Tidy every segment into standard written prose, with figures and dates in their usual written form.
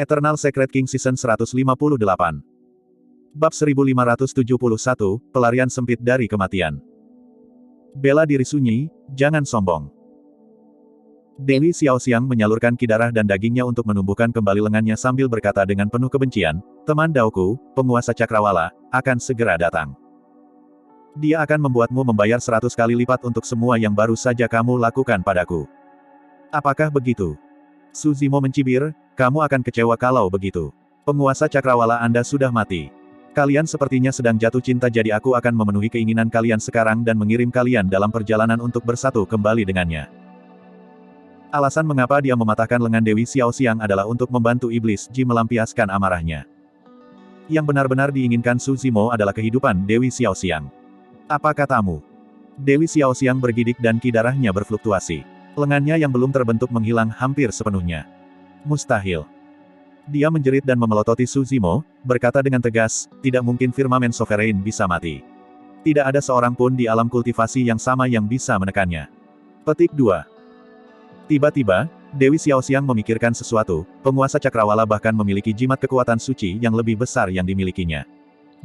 Eternal Secret King Season 158. Bab 1571, Pelarian Sempit dari Kematian. Bela diri sunyi, jangan sombong. Dewi Xiaoxiang menyalurkan ki darah dan dagingnya untuk menumbuhkan kembali lengannya sambil berkata dengan penuh kebencian, "Teman Daoku, penguasa Cakrawala, akan segera datang. Dia akan membuatmu membayar 100 kali lipat untuk semua yang baru saja kamu lakukan padaku. Apakah begitu?" Su Zimo mencibir, "Kamu akan kecewa kalau begitu. Penguasa Cakrawala Anda sudah mati. Kalian sepertinya sedang jatuh cinta, jadi aku akan memenuhi keinginan kalian sekarang dan mengirim kalian dalam perjalanan untuk bersatu kembali dengannya." Alasan mengapa dia mematahkan lengan Dewi Xiaoxiang adalah untuk membantu Iblis Ji melampiaskan amarahnya. Yang benar-benar diinginkan Su Zimo adalah kehidupan Dewi Xiaoxiang. "Apa katamu?" Dewi Xiaoxiang bergidik dan ki darahnya berfluktuasi. Lengannya yang belum terbentuk menghilang hampir sepenuhnya. "Mustahil." Dia menjerit dan memelototi Su Zimo, berkata dengan tegas, "Tidak mungkin firmamen Sovereign bisa mati. Tidak ada seorang pun di alam kultivasi yang sama yang bisa menekannya." Petik 2. Tiba-tiba, Dewi Xiaoxiang memikirkan sesuatu, penguasa Cakrawala bahkan memiliki jimat kekuatan suci yang lebih besar yang dimilikinya.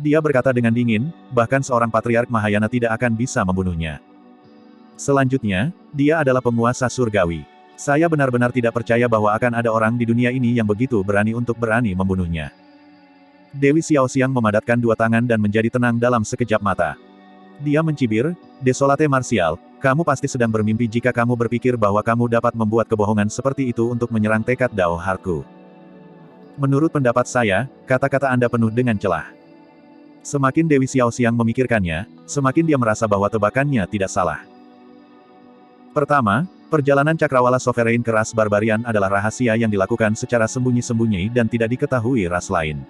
Dia berkata dengan dingin, bahkan seorang patriark Mahayana tidak akan bisa membunuhnya. Selanjutnya, dia adalah penguasa surgawi. Saya benar-benar tidak percaya bahwa akan ada orang di dunia ini yang begitu berani untuk berani membunuhnya. Dewi Xiaoxiang memadatkan dua tangan dan menjadi tenang dalam sekejap mata. Dia mencibir, "Desolate Martial, kamu pasti sedang bermimpi jika kamu berpikir bahwa kamu dapat membuat kebohongan seperti itu untuk menyerang tekad Dao Harku. Menurut pendapat saya, kata-kata Anda penuh dengan celah." Semakin Dewi Xiaoxiang memikirkannya, semakin dia merasa bahwa tebakannya tidak salah. Pertama, perjalanan Cakrawala Sovereign ke ras Barbarian adalah rahasia yang dilakukan secara sembunyi-sembunyi dan tidak diketahui ras lain.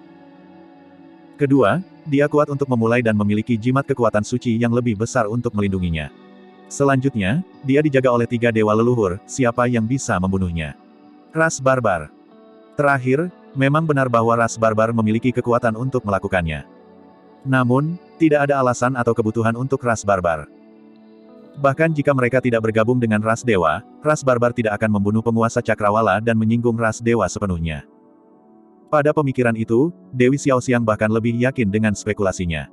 Kedua, dia kuat untuk memulai dan memiliki jimat kekuatan suci yang lebih besar untuk melindunginya. Selanjutnya, dia dijaga oleh 3 dewa leluhur, siapa yang bisa membunuhnya? Ras Barbar. Terakhir, memang benar bahwa ras Barbar memiliki kekuatan untuk melakukannya. Namun, tidak ada alasan atau kebutuhan untuk ras Barbar. Bahkan jika mereka tidak bergabung dengan ras dewa, ras Barbar tidak akan membunuh penguasa Cakrawala dan menyinggung ras dewa sepenuhnya. Pada pemikiran itu, Dewi Xiaoxiang bahkan lebih yakin dengan spekulasinya.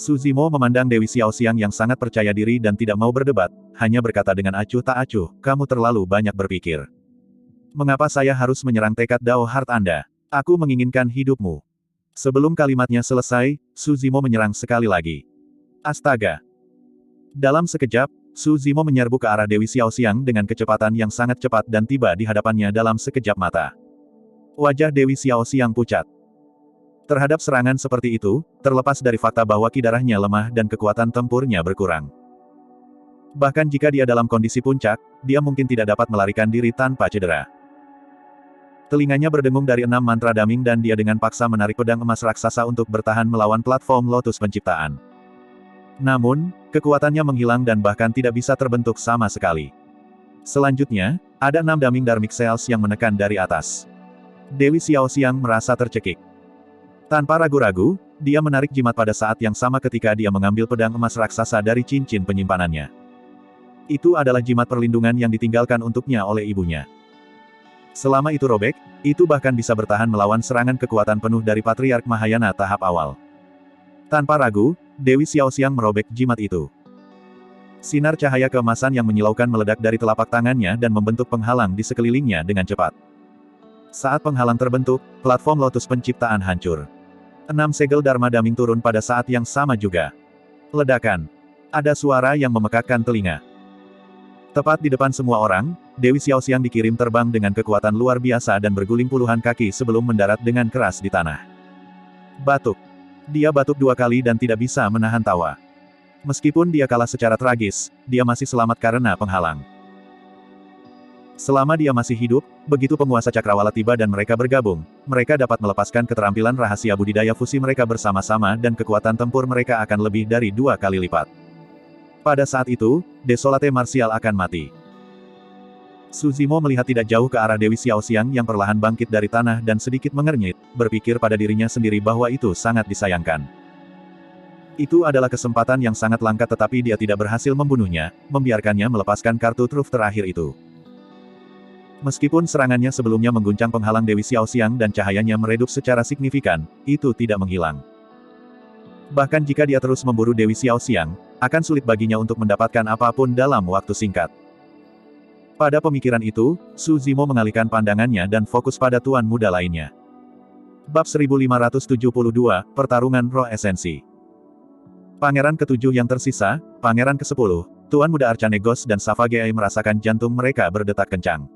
Su Zimo memandang Dewi Xiaoxiang yang sangat percaya diri dan tidak mau berdebat, hanya berkata dengan acuh tak acuh, "Kamu terlalu banyak berpikir. Mengapa saya harus menyerang tekad Dao Heart Anda? Aku menginginkan hidupmu." Sebelum kalimatnya selesai, Su Zimo menyerang sekali lagi. Astaga! Dalam sekejap, Su Zimo menyerbu ke arah Dewi Xiaoxiang dengan kecepatan yang sangat cepat dan tiba di hadapannya dalam sekejap mata. Wajah Dewi Xiaoxiang pucat. Terhadap serangan seperti itu, terlepas dari fakta bahwa ki darahnya lemah dan kekuatan tempurnya berkurang. Bahkan jika dia dalam kondisi puncak, dia mungkin tidak dapat melarikan diri tanpa cedera. Telinganya berdengung dari 6 mantra daming dan dia dengan paksa menarik pedang emas raksasa untuk bertahan melawan platform Lotus Penciptaan. Namun, kekuatannya menghilang dan bahkan tidak bisa terbentuk sama sekali. Selanjutnya, ada 6 daming Dharmic Cells yang menekan dari atas. Dewi Xiaoxiang merasa tercekik. Tanpa ragu-ragu, dia menarik jimat pada saat yang sama ketika dia mengambil pedang emas raksasa dari cincin penyimpanannya. Itu adalah jimat perlindungan yang ditinggalkan untuknya oleh ibunya. Selama itu robek, itu bahkan bisa bertahan melawan serangan kekuatan penuh dari Patriark Mahayana tahap awal. Tanpa ragu, Dewi Xiaoxiang merobek jimat itu. Sinar cahaya keemasan yang menyilaukan meledak dari telapak tangannya dan membentuk penghalang di sekelilingnya dengan cepat. Saat penghalang terbentuk, platform Lotus Penciptaan hancur. 6 segel Dharma Daming turun pada saat yang sama juga. Ledakan. Ada suara yang memekakkan telinga. Tepat di depan semua orang, Dewi Xiaoxiang dikirim terbang dengan kekuatan luar biasa dan berguling puluhan kaki sebelum mendarat dengan keras di tanah. Batuk. Dia batuk 2 kali dan tidak bisa menahan tawa. Meskipun dia kalah secara tragis, dia masih selamat karena penghalang. Selama dia masih hidup, begitu penguasa Cakrawala tiba dan mereka bergabung, mereka dapat melepaskan keterampilan rahasia budidaya fusi mereka bersama-sama dan kekuatan tempur mereka akan lebih dari 2 kali lipat. Pada saat itu, Desolate Martial akan mati. Su Zimo melihat tidak jauh ke arah Dewi Xiaoxiang yang perlahan bangkit dari tanah dan sedikit mengernyit, berpikir pada dirinya sendiri bahwa itu sangat disayangkan. Itu adalah kesempatan yang sangat langka tetapi dia tidak berhasil membunuhnya, membiarkannya melepaskan kartu truf terakhir itu. Meskipun serangannya sebelumnya mengguncang penghalang Dewi Xiaoxiang dan cahayanya meredup secara signifikan, itu tidak menghilang. Bahkan jika dia terus memburu Dewi Xiaoxiang, akan sulit baginya untuk mendapatkan apapun dalam waktu singkat. Pada pemikiran itu, Su Zimo mengalihkan pandangannya dan fokus pada tuan muda lainnya. Bab 1572, Pertarungan Roh Esensi. Pangeran ke-7 yang tersisa, Pangeran ke-10, Tuan Muda Arcanegos dan Savagei merasakan jantung mereka berdetak kencang.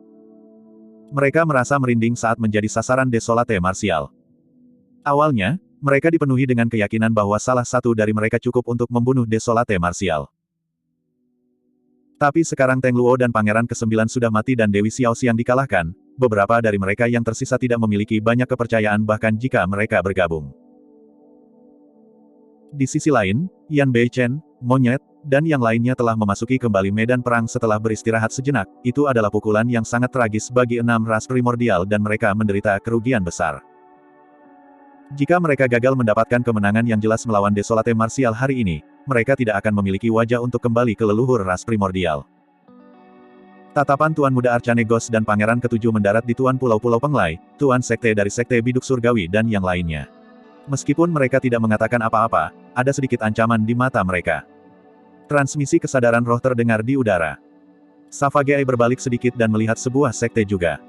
Mereka merasa merinding saat menjadi sasaran Desolate Martial. Awalnya, mereka dipenuhi dengan keyakinan bahwa salah satu dari mereka cukup untuk membunuh Desolate Martial. Tapi sekarang Teng Luo dan Pangeran ke-9 sudah mati dan Dewi Xiaoxiang dikalahkan, beberapa dari mereka yang tersisa tidak memiliki banyak kepercayaan bahkan jika mereka bergabung. Di sisi lain, Yan Beichen, Monyet, dan yang lainnya telah memasuki kembali medan perang setelah beristirahat sejenak. Itu adalah pukulan yang sangat tragis bagi 6 ras primordial dan mereka menderita kerugian besar. Jika mereka gagal mendapatkan kemenangan yang jelas melawan Desolate Martial hari ini, mereka tidak akan memiliki wajah untuk kembali ke leluhur ras primordial. Tatapan Tuan Muda Arcanegos dan Pangeran ke-7 mendarat di Tuan Pulau-Pulau Penglai, Tuan Sekte dari Sekte Biduk Surgawi dan yang lainnya. Meskipun mereka tidak mengatakan apa-apa, ada sedikit ancaman di mata mereka. Transmisi kesadaran roh terdengar di udara. Savagei berbalik sedikit dan melihat sebuah sekte juga.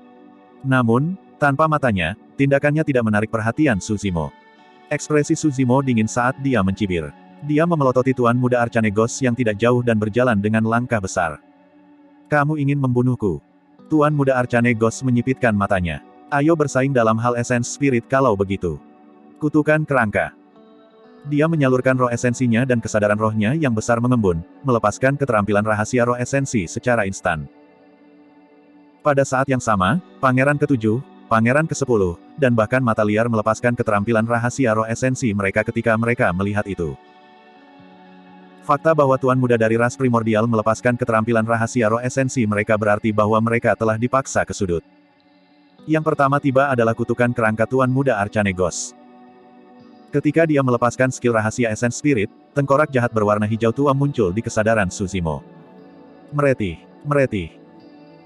Namun, tanpa matanya, tindakannya tidak menarik perhatian Su Zimo. Ekspresi Su Zimo dingin saat dia mencibir. Dia memelototi Tuan Muda Arcanegos yang tidak jauh dan berjalan dengan langkah besar. Kamu ingin membunuhku? Tuan Muda Arcanegos menyipitkan matanya. Ayo bersaing dalam hal esens spirit kalau begitu. Kutukan kerangka. Dia menyalurkan roh esensinya dan kesadaran rohnya yang besar mengembun, melepaskan keterampilan rahasia roh esensi secara instan. Pada saat yang sama, Pangeran ke-7, Pangeran ke-10, dan bahkan mata liar melepaskan keterampilan rahasia roh esensi mereka ketika mereka melihat itu. Fakta bahwa Tuan Muda dari ras primordial melepaskan keterampilan rahasia roh esensi mereka berarti bahwa mereka telah dipaksa ke sudut. Yang pertama tiba adalah kutukan kerangka Tuan Muda Arcanegos. Ketika dia melepaskan skill rahasia Essence Spirit, tengkorak jahat berwarna hijau tua muncul di kesadaran Su Zimo. Meretih, meretih.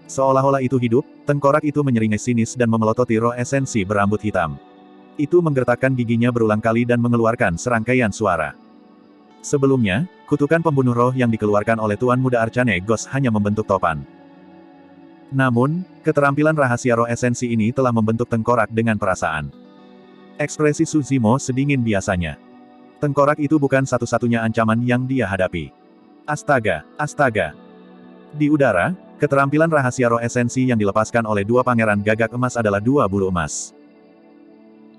Seolah-olah itu hidup, tengkorak itu menyeringai sinis dan memelototi roh esensi berambut hitam. Itu menggertakkan giginya berulang kali dan mengeluarkan serangkaian suara. Sebelumnya, kutukan pembunuh roh yang dikeluarkan oleh Tuan Muda Arcanegos hanya membentuk topan. Namun, keterampilan rahasia roh esensi ini telah membentuk tengkorak dengan perasaan. Ekspresi Su Zimo sedingin biasanya. Tengkorak itu bukan satu-satunya ancaman yang dia hadapi. Astaga, astaga. Di udara, keterampilan rahasia roh esensi yang dilepaskan oleh dua pangeran gagak emas adalah 2 bulu emas.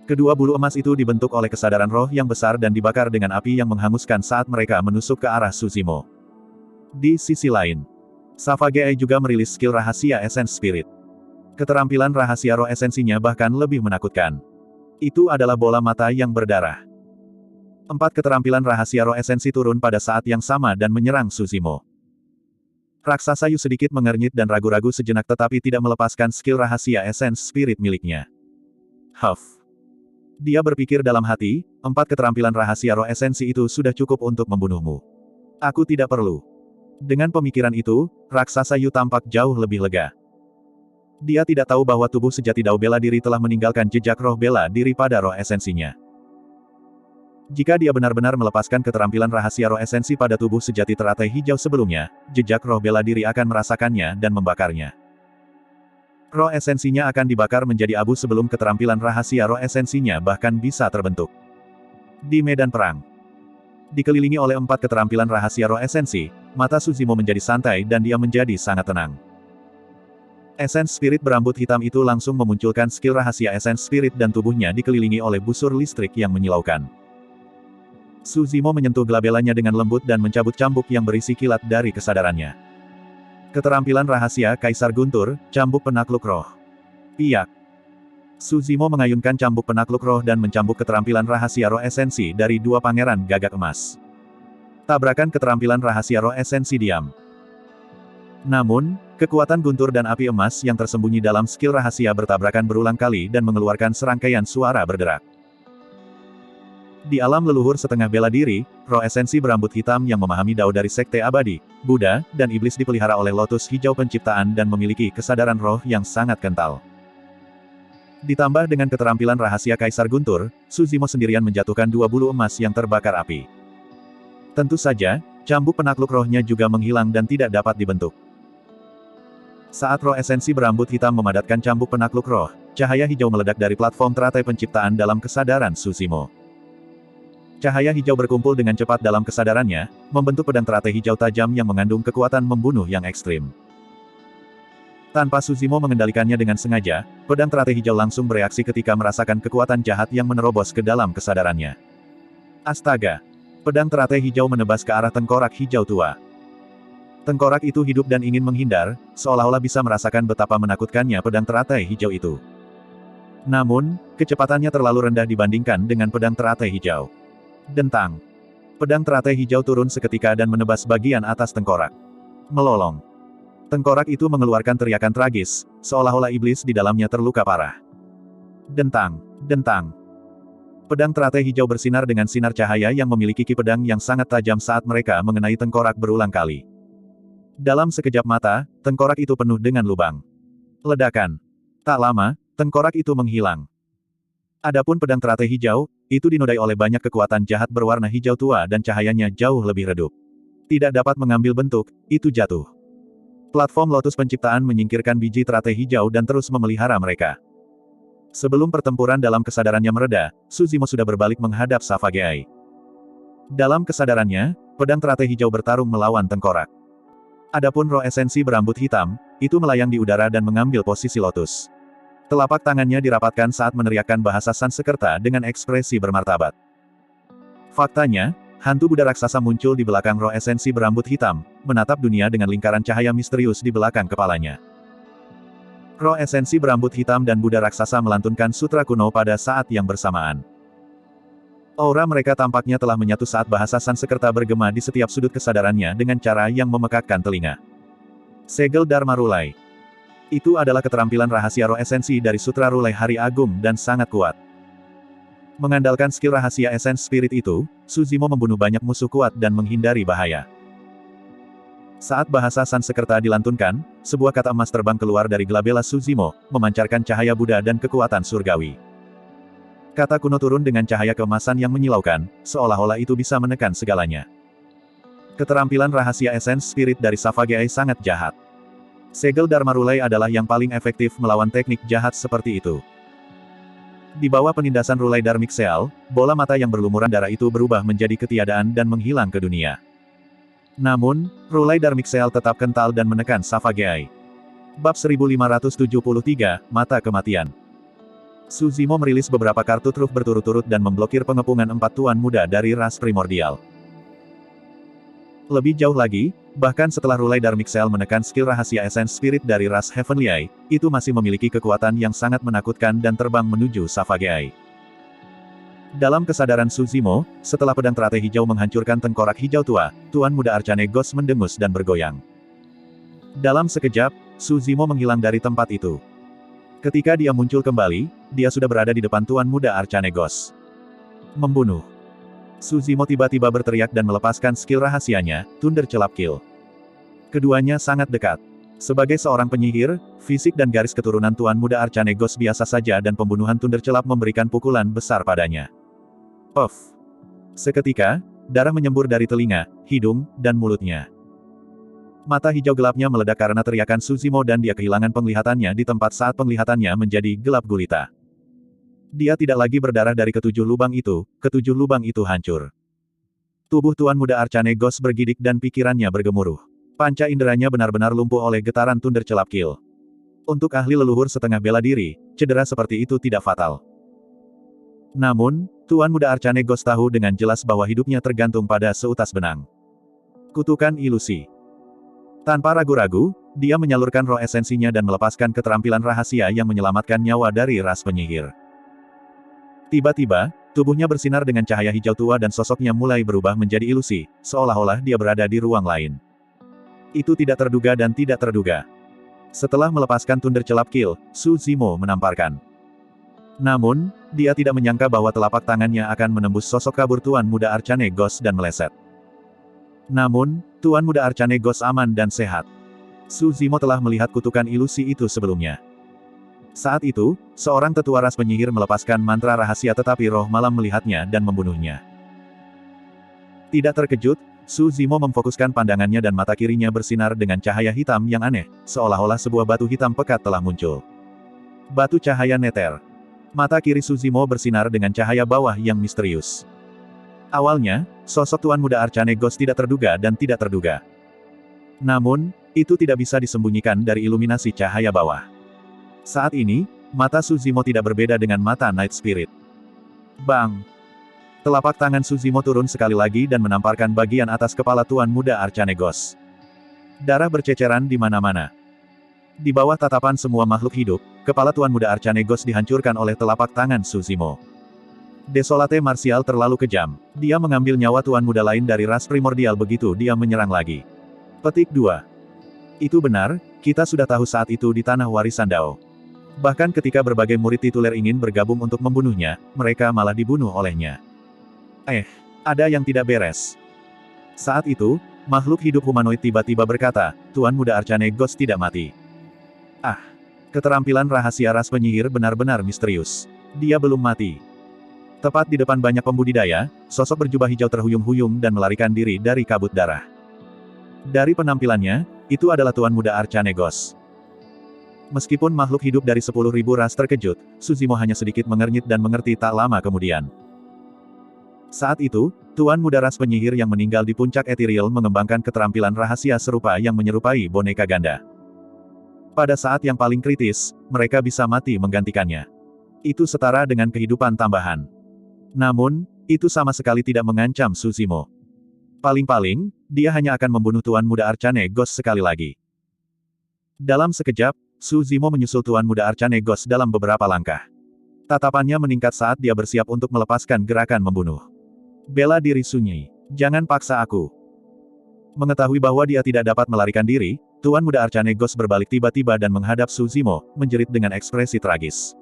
Kedua bulu emas itu dibentuk oleh kesadaran roh yang besar dan dibakar dengan api yang menghanguskan saat mereka menusuk ke arah Su Zimo. Di sisi lain, Savagei juga merilis skill rahasia Essence Spirit. Keterampilan rahasia roh esensinya bahkan lebih menakutkan. Itu adalah bola mata yang berdarah. 4 keterampilan rahasia roh esensi turun pada saat yang sama dan menyerang Su Zimo. Raksasa Yu sedikit mengernyit dan ragu-ragu sejenak tetapi tidak melepaskan skill rahasia Essence Spirit miliknya. Huff. Dia berpikir dalam hati, 4 keterampilan rahasia roh esensi itu sudah cukup untuk membunuhmu. Aku tidak perlu. Dengan pemikiran itu, raksasa Yu tampak jauh lebih lega. Dia tidak tahu bahwa tubuh sejati Dao bela diri telah meninggalkan jejak roh bela diri pada roh esensinya. Jika dia benar-benar melepaskan keterampilan rahasia roh esensi pada tubuh sejati teratai hijau sebelumnya, jejak roh bela diri akan merasakannya dan membakarnya. Roh esensinya akan dibakar menjadi abu sebelum keterampilan rahasia roh esensinya bahkan bisa terbentuk. Di medan perang, dikelilingi oleh 4 keterampilan rahasia roh esensi, mata Su Zimo menjadi santai dan dia menjadi sangat tenang. Essence Spirit berambut hitam itu langsung memunculkan skill rahasia Essence Spirit dan tubuhnya dikelilingi oleh busur listrik yang menyilaukan. Su Zimo menyentuh gelabelanya dengan lembut dan mencabut cambuk yang berisi kilat dari kesadarannya. Keterampilan rahasia Kaisar Guntur, Cambuk Penakluk Roh. Piyak. Su Zimo mengayunkan cambuk penakluk roh dan mencambuk keterampilan rahasia roh esensi dari 2 pangeran gagak emas. Tabrakan keterampilan rahasia roh esensi diam. Namun, kekuatan guntur dan api emas yang tersembunyi dalam skill rahasia bertabrakan berulang kali dan mengeluarkan serangkaian suara berderak. Di alam leluhur setengah bela diri, roh esensi berambut hitam yang memahami Dao dari Sekte Abadi, Buddha, dan Iblis dipelihara oleh lotus hijau penciptaan dan memiliki kesadaran roh yang sangat kental. Ditambah dengan keterampilan rahasia Kaisar Guntur, Suzimo sendirian menjatuhkan 2 bulu emas yang terbakar api. Tentu saja, cambuk penakluk rohnya juga menghilang dan tidak dapat dibentuk. Saat roh esensi berambut hitam memadatkan cambuk penakluk roh, cahaya hijau meledak dari platform teratai penciptaan dalam kesadaran Suzimo. Cahaya hijau berkumpul dengan cepat dalam kesadarannya, membentuk pedang teratai hijau tajam yang mengandung kekuatan membunuh yang ekstrim. Tanpa Suzimo mengendalikannya dengan sengaja, pedang teratai hijau langsung bereaksi ketika merasakan kekuatan jahat yang menerobos ke dalam kesadarannya. Astaga! Pedang teratai hijau menebas ke arah tengkorak hijau tua. Tengkorak itu hidup dan ingin menghindar, seolah-olah bisa merasakan betapa menakutkannya pedang teratai hijau itu. Namun, kecepatannya terlalu rendah dibandingkan dengan pedang teratai hijau. Dentang! Pedang teratai hijau turun seketika dan menebas bagian atas tengkorak. Melolong! Tengkorak itu mengeluarkan teriakan tragis, seolah-olah iblis di dalamnya terluka parah. Dentang! Dentang! Pedang teratai hijau bersinar dengan sinar cahaya yang memiliki ki pedang yang sangat tajam saat mereka mengenai tengkorak berulang kali. Dalam sekejap mata, tengkorak itu penuh dengan lubang. Ledakan! Tak lama, tengkorak itu menghilang. Adapun pedang teratai hijau, itu dinodai oleh banyak kekuatan jahat berwarna hijau tua dan cahayanya jauh lebih redup. Tidak dapat mengambil bentuk, itu jatuh. Platform lotus penciptaan menyingkirkan biji teratai hijau dan terus memelihara mereka. Sebelum pertempuran dalam kesadarannya mereda, Suzimo sudah berbalik menghadap Savageai. Dalam kesadarannya, pedang teratai hijau bertarung melawan tengkorak. Adapun roh esensi berambut hitam, itu melayang di udara dan mengambil posisi lotus. Telapak tangannya dirapatkan saat meneriakkan bahasa Sanskerta dengan ekspresi bermartabat. Faktanya, hantu Buddha raksasa muncul di belakang roh esensi berambut hitam, menatap dunia dengan lingkaran cahaya misterius di belakang kepalanya. Roh esensi berambut hitam dan Buddha raksasa melantunkan sutra kuno pada saat yang bersamaan. Aura mereka tampaknya telah menyatu saat bahasa Sanskerta bergema di setiap sudut kesadarannya dengan cara yang memekakkan telinga. Segel Dharma Rulai. Itu adalah keterampilan rahasia roh esensi dari Sutra Rulai Hari Agung dan sangat kuat. Mengandalkan skill rahasia esens spirit itu, Suzimo membunuh banyak musuh kuat dan menghindari bahaya. Saat bahasa Sanskerta dilantunkan, sebuah kata emas terbang keluar dari gelabela Suzimo, memancarkan cahaya Buddha dan kekuatan surgawi. Kata kuno turun dengan cahaya keemasan yang menyilaukan, seolah-olah itu bisa menekan segalanya. Keterampilan rahasia esens spirit dari Savageai sangat jahat. Segel Dharma Rulai adalah yang paling efektif melawan teknik jahat seperti itu. Di bawah penindasan Rulai Dharmic Seal, bola mata yang berlumuran darah itu berubah menjadi ketiadaan dan menghilang ke dunia. Namun, Rulai Dharmic Seal tetap kental dan menekan Savageai. Bab 1573, Mata Kematian. Suzimo merilis beberapa kartu truf berturut-turut dan memblokir pengepungan 4 tuan muda dari ras primordial. Lebih jauh lagi, bahkan setelah Rulai Dharmic Seal menekan skill rahasia esens spirit dari ras Heavenly Eye, itu masih memiliki kekuatan yang sangat menakutkan dan terbang menuju Savageai. Dalam kesadaran Suzimo, setelah pedang teratai hijau menghancurkan tengkorak hijau tua, Tuan Muda Arcane Ghost mendengus dan bergoyang. Dalam sekejap, Suzimo menghilang dari tempat itu. Ketika dia muncul kembali, dia sudah berada di depan Tuan Muda Arcane Ghost. Membunuh. Suzimo tiba-tiba berteriak dan melepaskan skill rahasianya, Thunder Celap Kill. Keduanya sangat dekat. Sebagai seorang penyihir, fisik dan garis keturunan Tuan Muda Arcane Ghost biasa saja dan pembunuhan Thunder Celap memberikan pukulan besar padanya. Puff. Seketika, darah menyembur dari telinga, hidung, dan mulutnya. Mata hijau gelapnya meledak karena teriakan Suzimo dan dia kehilangan penglihatannya di tempat saat penglihatannya menjadi gelap gulita. Dia tidak lagi berdarah dari ketujuh lubang itu hancur. Tubuh Tuan Muda Arcane Ghost bergidik dan pikirannya bergemuruh. Panca inderanya benar-benar lumpuh oleh getaran Thunder Celap Kill. Untuk ahli leluhur setengah bela diri, cedera seperti itu tidak fatal. Namun, Tuan Muda Arcane Ghost tahu dengan jelas bahwa hidupnya tergantung pada seutas benang. Kutukan ilusi. Tanpa ragu-ragu, dia menyalurkan roh esensinya dan melepaskan keterampilan rahasia yang menyelamatkan nyawa dari ras penyihir. Tiba-tiba, tubuhnya bersinar dengan cahaya hijau tua dan sosoknya mulai berubah menjadi ilusi, seolah-olah dia berada di ruang lain. Itu tidak terduga dan tidak terduga. Setelah melepaskan Thunder Celap Kill, Suzimo menamparkan Namun, dia tidak menyangka bahwa telapak tangannya akan menembus sosok kabur Tuan Muda Arcane Ghost dan meleset. Namun, Tuan Muda Arcane Ghost aman dan sehat. Su Zimo telah melihat kutukan ilusi itu sebelumnya. Saat itu, seorang tetua ras penyihir melepaskan mantra rahasia tetapi roh malam melihatnya dan membunuhnya. Tidak terkejut, Su Zimo memfokuskan pandangannya dan mata kirinya bersinar dengan cahaya hitam yang aneh, seolah-olah sebuah batu hitam pekat telah muncul. Batu cahaya neter. Mata kiri Su Zimo bersinar dengan cahaya bawah yang misterius. Awalnya, sosok Tuan Muda Arcane Ghost tidak terduga dan tidak terduga. Namun, itu tidak bisa disembunyikan dari iluminasi cahaya bawah. Saat ini, mata Su Zimo tidak berbeda dengan mata Night Spirit. Bang! Telapak tangan Su Zimo turun sekali lagi dan menamparkan bagian atas kepala Tuan Muda Arcane Ghost. Darah berceceran di mana-mana. Di bawah tatapan semua makhluk hidup, kepala Tuan Muda Arcane Ghost dihancurkan oleh telapak tangan Su Zimo. Desolate marsial terlalu kejam. Dia mengambil nyawa Tuan Muda lain dari ras primordial begitu dia menyerang lagi. Petik 2. Itu benar, kita sudah tahu saat itu di tanah warisan Dao. Bahkan ketika berbagai murid tituler ingin bergabung untuk membunuhnya, mereka malah dibunuh olehnya. Ada yang tidak beres. Saat itu, makhluk hidup humanoid tiba-tiba berkata, Tuan Muda Arcane Ghost tidak mati. Keterampilan rahasia ras penyihir benar-benar misterius. Dia belum mati. Tepat di depan banyak pembudidaya, sosok berjubah hijau terhuyung-huyung dan melarikan diri dari kabut darah. Dari penampilannya, itu adalah Tuan Muda Arcane Ghost. Meskipun makhluk hidup dari 10.000 ras terkejut, Su Zimo hanya sedikit mengernyit dan mengerti tak lama kemudian. Saat itu, Tuan Muda ras penyihir yang meninggal di puncak ethereal mengembangkan keterampilan rahasia serupa yang menyerupai boneka ganda. Pada saat yang paling kritis, mereka bisa mati menggantikannya. Itu setara dengan kehidupan tambahan. Namun, itu sama sekali tidak mengancam Su Zimo. Paling-paling, dia hanya akan membunuh Tuan Muda Arcane Ghost sekali lagi. Dalam sekejap, Su Zimo menyusul Tuan Muda Arcane Ghost dalam beberapa langkah. Tatapannya meningkat saat dia bersiap untuk melepaskan gerakan membunuh. Bela diri sunyi. Jangan paksa aku. Mengetahui bahwa dia tidak dapat melarikan diri, Tuan Muda Arcane Ghost berbalik tiba-tiba dan menghadap Su Zimo, menjerit dengan ekspresi tragis.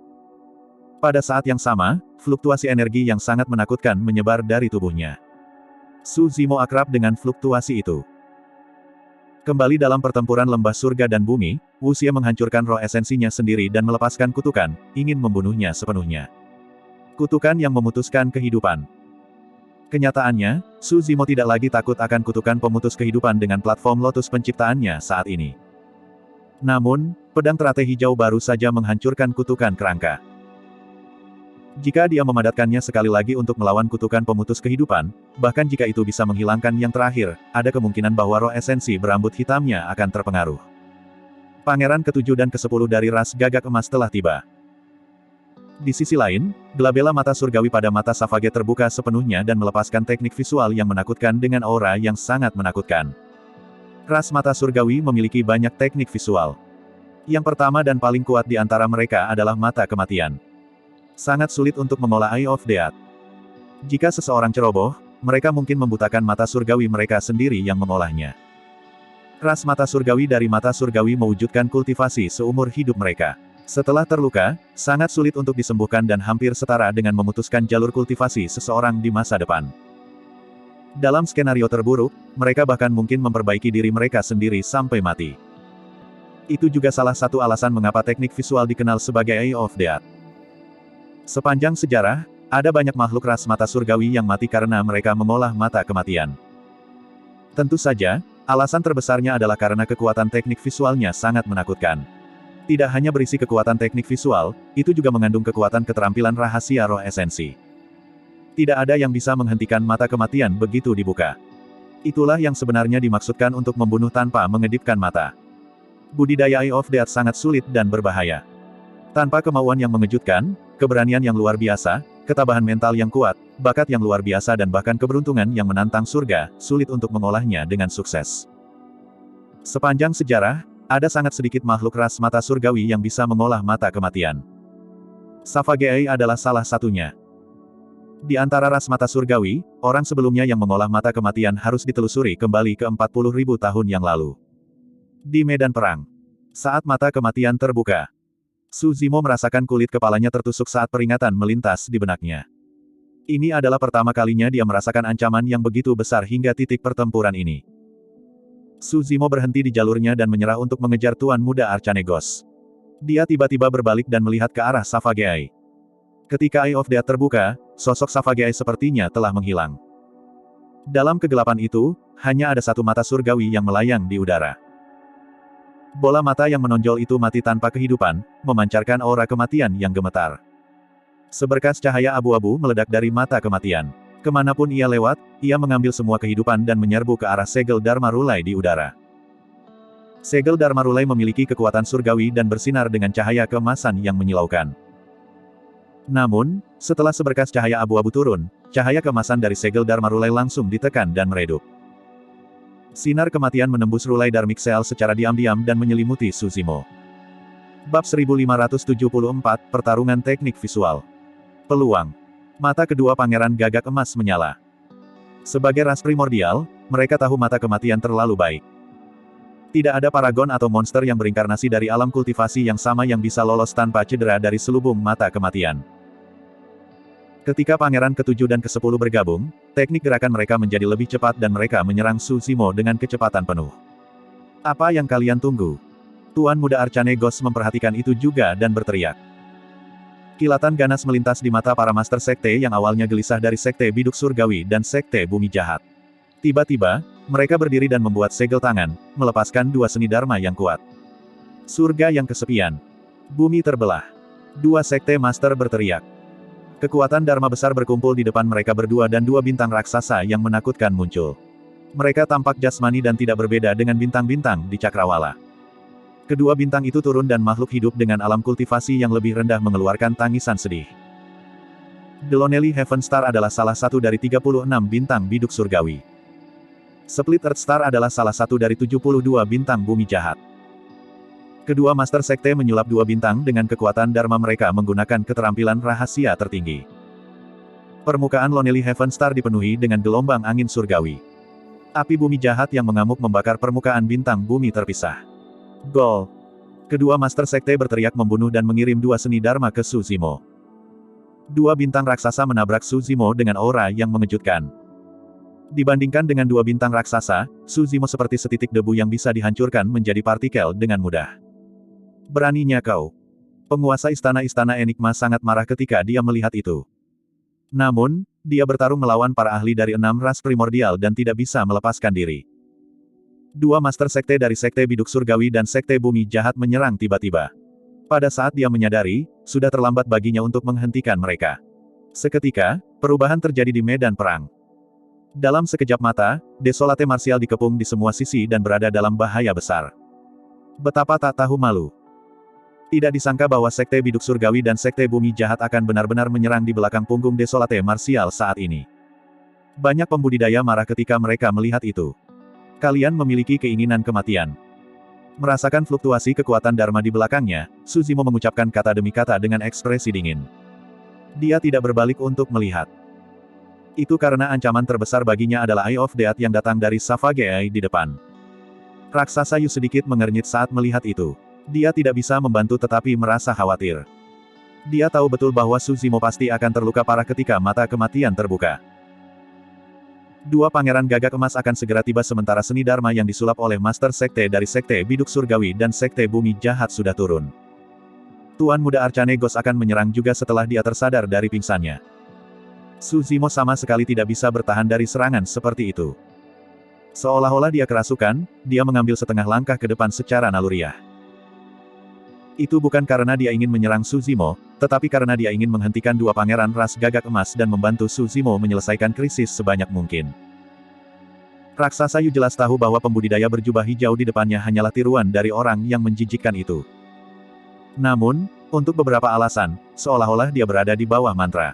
Pada saat yang sama, fluktuasi energi yang sangat menakutkan menyebar dari tubuhnya. Su Zimo akrab dengan fluktuasi itu. Kembali dalam pertempuran lembah surga dan bumi, Wu Xie menghancurkan roh esensinya sendiri dan melepaskan kutukan, ingin membunuhnya sepenuhnya. Kutukan yang memutuskan kehidupan. Kenyataannya, Su Zimo tidak lagi takut akan kutukan pemutus kehidupan dengan platform lotus penciptaannya saat ini. Namun, pedang teratai hijau baru saja menghancurkan kutukan kerangka. Jika dia memadatkannya sekali lagi untuk melawan kutukan pemutus kehidupan, bahkan jika itu bisa menghilangkan yang terakhir, ada kemungkinan bahwa roh esensi berambut hitamnya akan terpengaruh. Pangeran ke-7 dan ke-10 dari ras gagak emas telah tiba. Di sisi lain, gelabela mata surgawi pada mata Savage terbuka sepenuhnya dan melepaskan teknik visual yang menakutkan dengan aura yang sangat menakutkan. Ras mata surgawi memiliki banyak teknik visual. Yang pertama dan paling kuat di antara mereka adalah mata kematian. Sangat sulit untuk mengolah Eye of Death. Jika seseorang ceroboh, mereka mungkin membutakan mata surgawi mereka sendiri yang mengolahnya. Ras mata surgawi dari mata surgawi mewujudkan kultivasi seumur hidup mereka. Setelah terluka, sangat sulit untuk disembuhkan dan hampir setara dengan memutuskan jalur kultivasi seseorang di masa depan. Dalam skenario terburuk, mereka bahkan mungkin memperbaiki diri mereka sendiri sampai mati. Itu juga salah satu alasan mengapa teknik visual dikenal sebagai Eye of Death. Sepanjang sejarah, ada banyak makhluk ras mata surgawi yang mati karena mereka mengolah mata kematian. Tentu saja, alasan terbesarnya adalah karena kekuatan teknik visualnya sangat menakutkan. Tidak hanya berisi kekuatan teknik visual, itu juga mengandung kekuatan keterampilan rahasia roh esensi. Tidak ada yang bisa menghentikan mata kematian begitu dibuka. Itulah yang sebenarnya dimaksudkan untuk membunuh tanpa mengedipkan mata. Budidaya Eye of Death sangat sulit dan berbahaya. Tanpa kemauan yang mengejutkan, keberanian yang luar biasa, ketabahan mental yang kuat, bakat yang luar biasa dan bahkan keberuntungan yang menantang surga, sulit untuk mengolahnya dengan sukses. Sepanjang sejarah, ada sangat sedikit makhluk ras mata surgawi yang bisa mengolah mata kematian. Savage Eye adalah salah satunya. Di antara ras mata surgawi, orang sebelumnya yang mengolah mata kematian harus ditelusuri kembali ke 40.000 tahun yang lalu. Di medan perang. Saat mata kematian terbuka. Su Zimo merasakan kulit kepalanya tertusuk saat peringatan melintas di benaknya. Ini adalah pertama kalinya dia merasakan ancaman yang begitu besar hingga titik pertempuran ini. Su Zimo berhenti di jalurnya dan menyerah untuk mengejar Tuan Muda Arcanegos. Dia tiba-tiba berbalik dan melihat ke arah Safageai. Ketika Eye of Death terbuka, sosok Safageai sepertinya telah menghilang. Dalam kegelapan itu, hanya ada satu mata surgawi yang melayang di udara. Bola mata yang menonjol itu mati tanpa kehidupan, memancarkan aura kematian yang gemetar. Seberkas cahaya abu-abu meledak dari mata kematian. Kemanapun ia lewat, ia mengambil semua kehidupan dan menyerbu ke arah segel Dharma Rulai di udara. Segel Dharma Rulai memiliki kekuatan surgawi dan bersinar dengan cahaya keemasan yang menyilaukan. Namun, setelah seberkas cahaya abu-abu turun, cahaya keemasan dari segel Dharma Rulai langsung ditekan dan meredup. Sinar kematian menembus Rulai Dharmic Seal secara diam-diam dan menyelimuti Su Zimo. Bab 1574, Pertarungan Teknik Visual. Peluang. Mata kedua Pangeran Gagak Emas menyala. Sebagai ras primordial, mereka tahu mata kematian terlalu baik. Tidak ada paragon atau monster yang berinkarnasi dari alam kultivasi yang sama yang bisa lolos tanpa cedera dari selubung mata kematian. Ketika Pangeran ke-7 dan ke-10 bergabung, teknik gerakan mereka menjadi lebih cepat dan mereka menyerang Su Zimo dengan kecepatan penuh. Apa yang kalian tunggu? Tuan Muda Arcanegos memperhatikan itu juga dan berteriak. Kilatan ganas melintas di mata para master sekte yang awalnya gelisah dari sekte Biduk Surgawi dan sekte Bumi Jahat. Tiba-tiba, mereka berdiri dan membuat segel tangan, melepaskan dua seni dharma yang kuat. Surga yang kesepian. Bumi terbelah. Dua sekte master berteriak. Kekuatan dharma besar berkumpul di depan mereka berdua dan dua bintang raksasa yang menakutkan muncul. Mereka tampak jasmani dan tidak berbeda dengan bintang-bintang di cakrawala. Kedua bintang itu turun dan makhluk hidup dengan alam kultivasi yang lebih rendah mengeluarkan tangisan sedih. Delonelli Heaven Star adalah salah satu dari 36 bintang biduk surgawi. Split Earth Star adalah salah satu dari 72 bintang bumi jahat. Kedua master sekte menyulap dua bintang dengan kekuatan dharma mereka menggunakan keterampilan rahasia tertinggi. Permukaan Lonely Heaven Star dipenuhi dengan gelombang angin surgawi. Api bumi jahat yang mengamuk membakar permukaan bintang bumi terpisah. Gol! Kedua master sekte berteriak membunuh dan mengirim dua seni dharma ke Su Zimo. Dua bintang raksasa menabrak Su Zimo dengan aura yang mengejutkan. Dibandingkan dengan dua bintang raksasa, Su Zimo seperti setitik debu yang bisa dihancurkan menjadi partikel dengan mudah. Beraninya kau. Penguasa istana-istana Enigma sangat marah ketika dia melihat itu. Namun, dia bertarung melawan para ahli dari 6 ras primordial dan tidak bisa melepaskan diri. Dua master sekte dari sekte Biduk Surgawi dan sekte Bumi Jahat menyerang tiba-tiba. Pada saat dia menyadari, sudah terlambat baginya untuk menghentikan mereka. Seketika, perubahan terjadi di medan perang. Dalam sekejap mata, Desolate Martial dikepung di semua sisi dan berada dalam bahaya besar. Betapa tak tahu malu. Tidak disangka bahwa sekte Biduk Surgawi dan sekte Bumi Jahat akan benar-benar menyerang di belakang punggung Desolate Martial saat ini. Banyak pembudidaya marah ketika mereka melihat itu. Kalian memiliki keinginan kematian. Merasakan fluktuasi kekuatan dharma di belakangnya, Su Zimo mengucapkan kata demi kata dengan ekspresi dingin. Dia tidak berbalik untuk melihat. Itu karena ancaman terbesar baginya adalah Eye of Death yang datang dari Safageai di depan. Raksasa Yu sedikit mengernyit saat melihat itu. Dia tidak bisa membantu tetapi merasa khawatir. Dia tahu betul bahwa Su Zimo pasti akan terluka parah ketika mata kematian terbuka. Dua pangeran gagak emas akan segera tiba sementara seni dharma yang disulap oleh master sekte dari sekte Biduk Surgawi dan sekte Bumi Jahat sudah turun. Tuan Muda Arcanegos akan menyerang juga setelah dia tersadar dari pingsannya. Su Zimo sama sekali tidak bisa bertahan dari serangan seperti itu. Seolah-olah dia kerasukan, dia mengambil setengah langkah ke depan secara naluriah. Itu bukan karena dia ingin menyerang Su Zimo, tetapi karena dia ingin menghentikan dua pangeran ras gagak emas dan membantu Su Zimo menyelesaikan krisis sebanyak mungkin. Raksasa Yu jelas tahu bahwa pembudidaya berjubah hijau di depannya hanyalah tiruan dari orang yang menjijikkan itu. Namun, untuk beberapa alasan, seolah-olah dia berada di bawah mantra.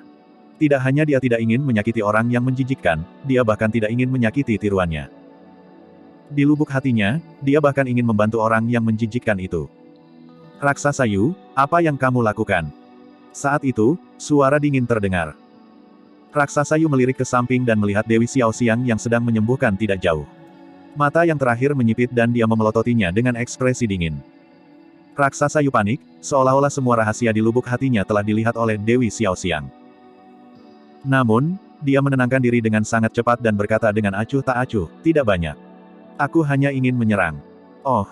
Tidak hanya dia tidak ingin menyakiti orang yang menjijikkan, dia bahkan tidak ingin menyakiti tiruannya. Di lubuk hatinya, dia bahkan ingin membantu orang yang menjijikkan itu. Raksasa Yu, apa yang kamu lakukan? Saat itu, suara dingin terdengar. Raksasa Yu melirik ke samping dan melihat Dewi Xiaoxiang yang sedang menyembuhkan tidak jauh. Mata yang terakhir menyipit dan dia memelototinya dengan ekspresi dingin. Raksasa Yu panik, seolah-olah semua rahasia di lubuk hatinya telah dilihat oleh Dewi Xiaoxiang. Namun, dia menenangkan diri dengan sangat cepat dan berkata dengan acuh tak acuh, tidak banyak. Aku hanya ingin menyerang. Oh.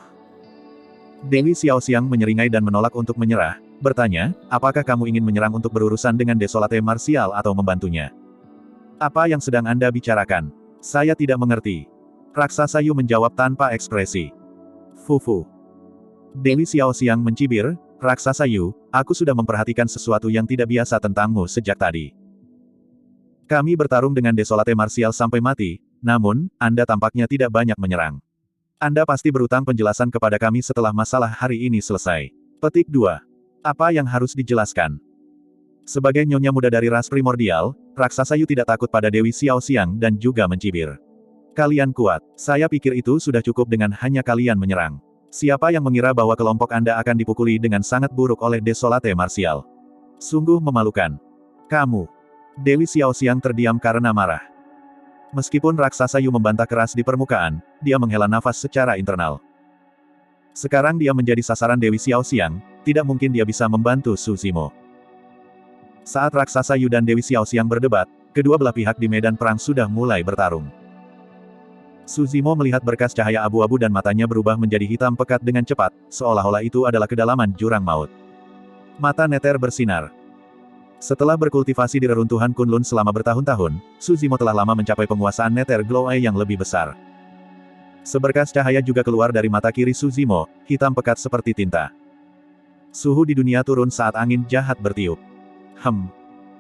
Dewi Xiaoxiang menyeringai dan menolak untuk menyerah, bertanya, apakah kamu ingin menyerang untuk berurusan dengan Desolate Martial atau membantunya? Apa yang sedang Anda bicarakan? Saya tidak mengerti. Raksasa Yu menjawab tanpa ekspresi. Fufu. Dewi Xiaoxiang mencibir, Raksasa Yu, aku sudah memperhatikan sesuatu yang tidak biasa tentangmu sejak tadi. Kami bertarung dengan Desolate Martial sampai mati, namun, Anda tampaknya tidak banyak menyerang. Anda pasti berutang penjelasan kepada kami setelah masalah hari ini selesai. Petik 2. Apa yang harus dijelaskan? Sebagai nyonya muda dari ras primordial, Raksasa Yu tidak takut pada Dewi Xiaoxiang dan juga mencibir. Kalian kuat. Saya pikir itu sudah cukup dengan hanya kalian menyerang. Siapa yang mengira bahwa kelompok Anda akan dipukuli dengan sangat buruk oleh Desolate Martial? Sungguh memalukan. Kamu. Dewi Xiaoxiang terdiam karena marah. Meskipun Raksasa Yu membantah keras di permukaan, dia menghela nafas secara internal. Sekarang dia menjadi sasaran Dewi Xiaoxiang, tidak mungkin dia bisa membantu Su Zimo. Saat Raksasa Yu dan Dewi Xiaoxiang berdebat, kedua belah pihak di medan perang sudah mulai bertarung. Su Zimo melihat berkas cahaya abu-abu dan matanya berubah menjadi hitam pekat dengan cepat, seolah-olah itu adalah kedalaman jurang maut. Mata Nether bersinar. Setelah berkultivasi di reruntuhan Kunlun selama bertahun-tahun, Su Zimo telah lama mencapai penguasaan Nether Glow Eye yang lebih besar. Seberkas cahaya juga keluar dari mata kiri Su Zimo, hitam pekat seperti tinta. Suhu di dunia turun saat angin jahat bertiup.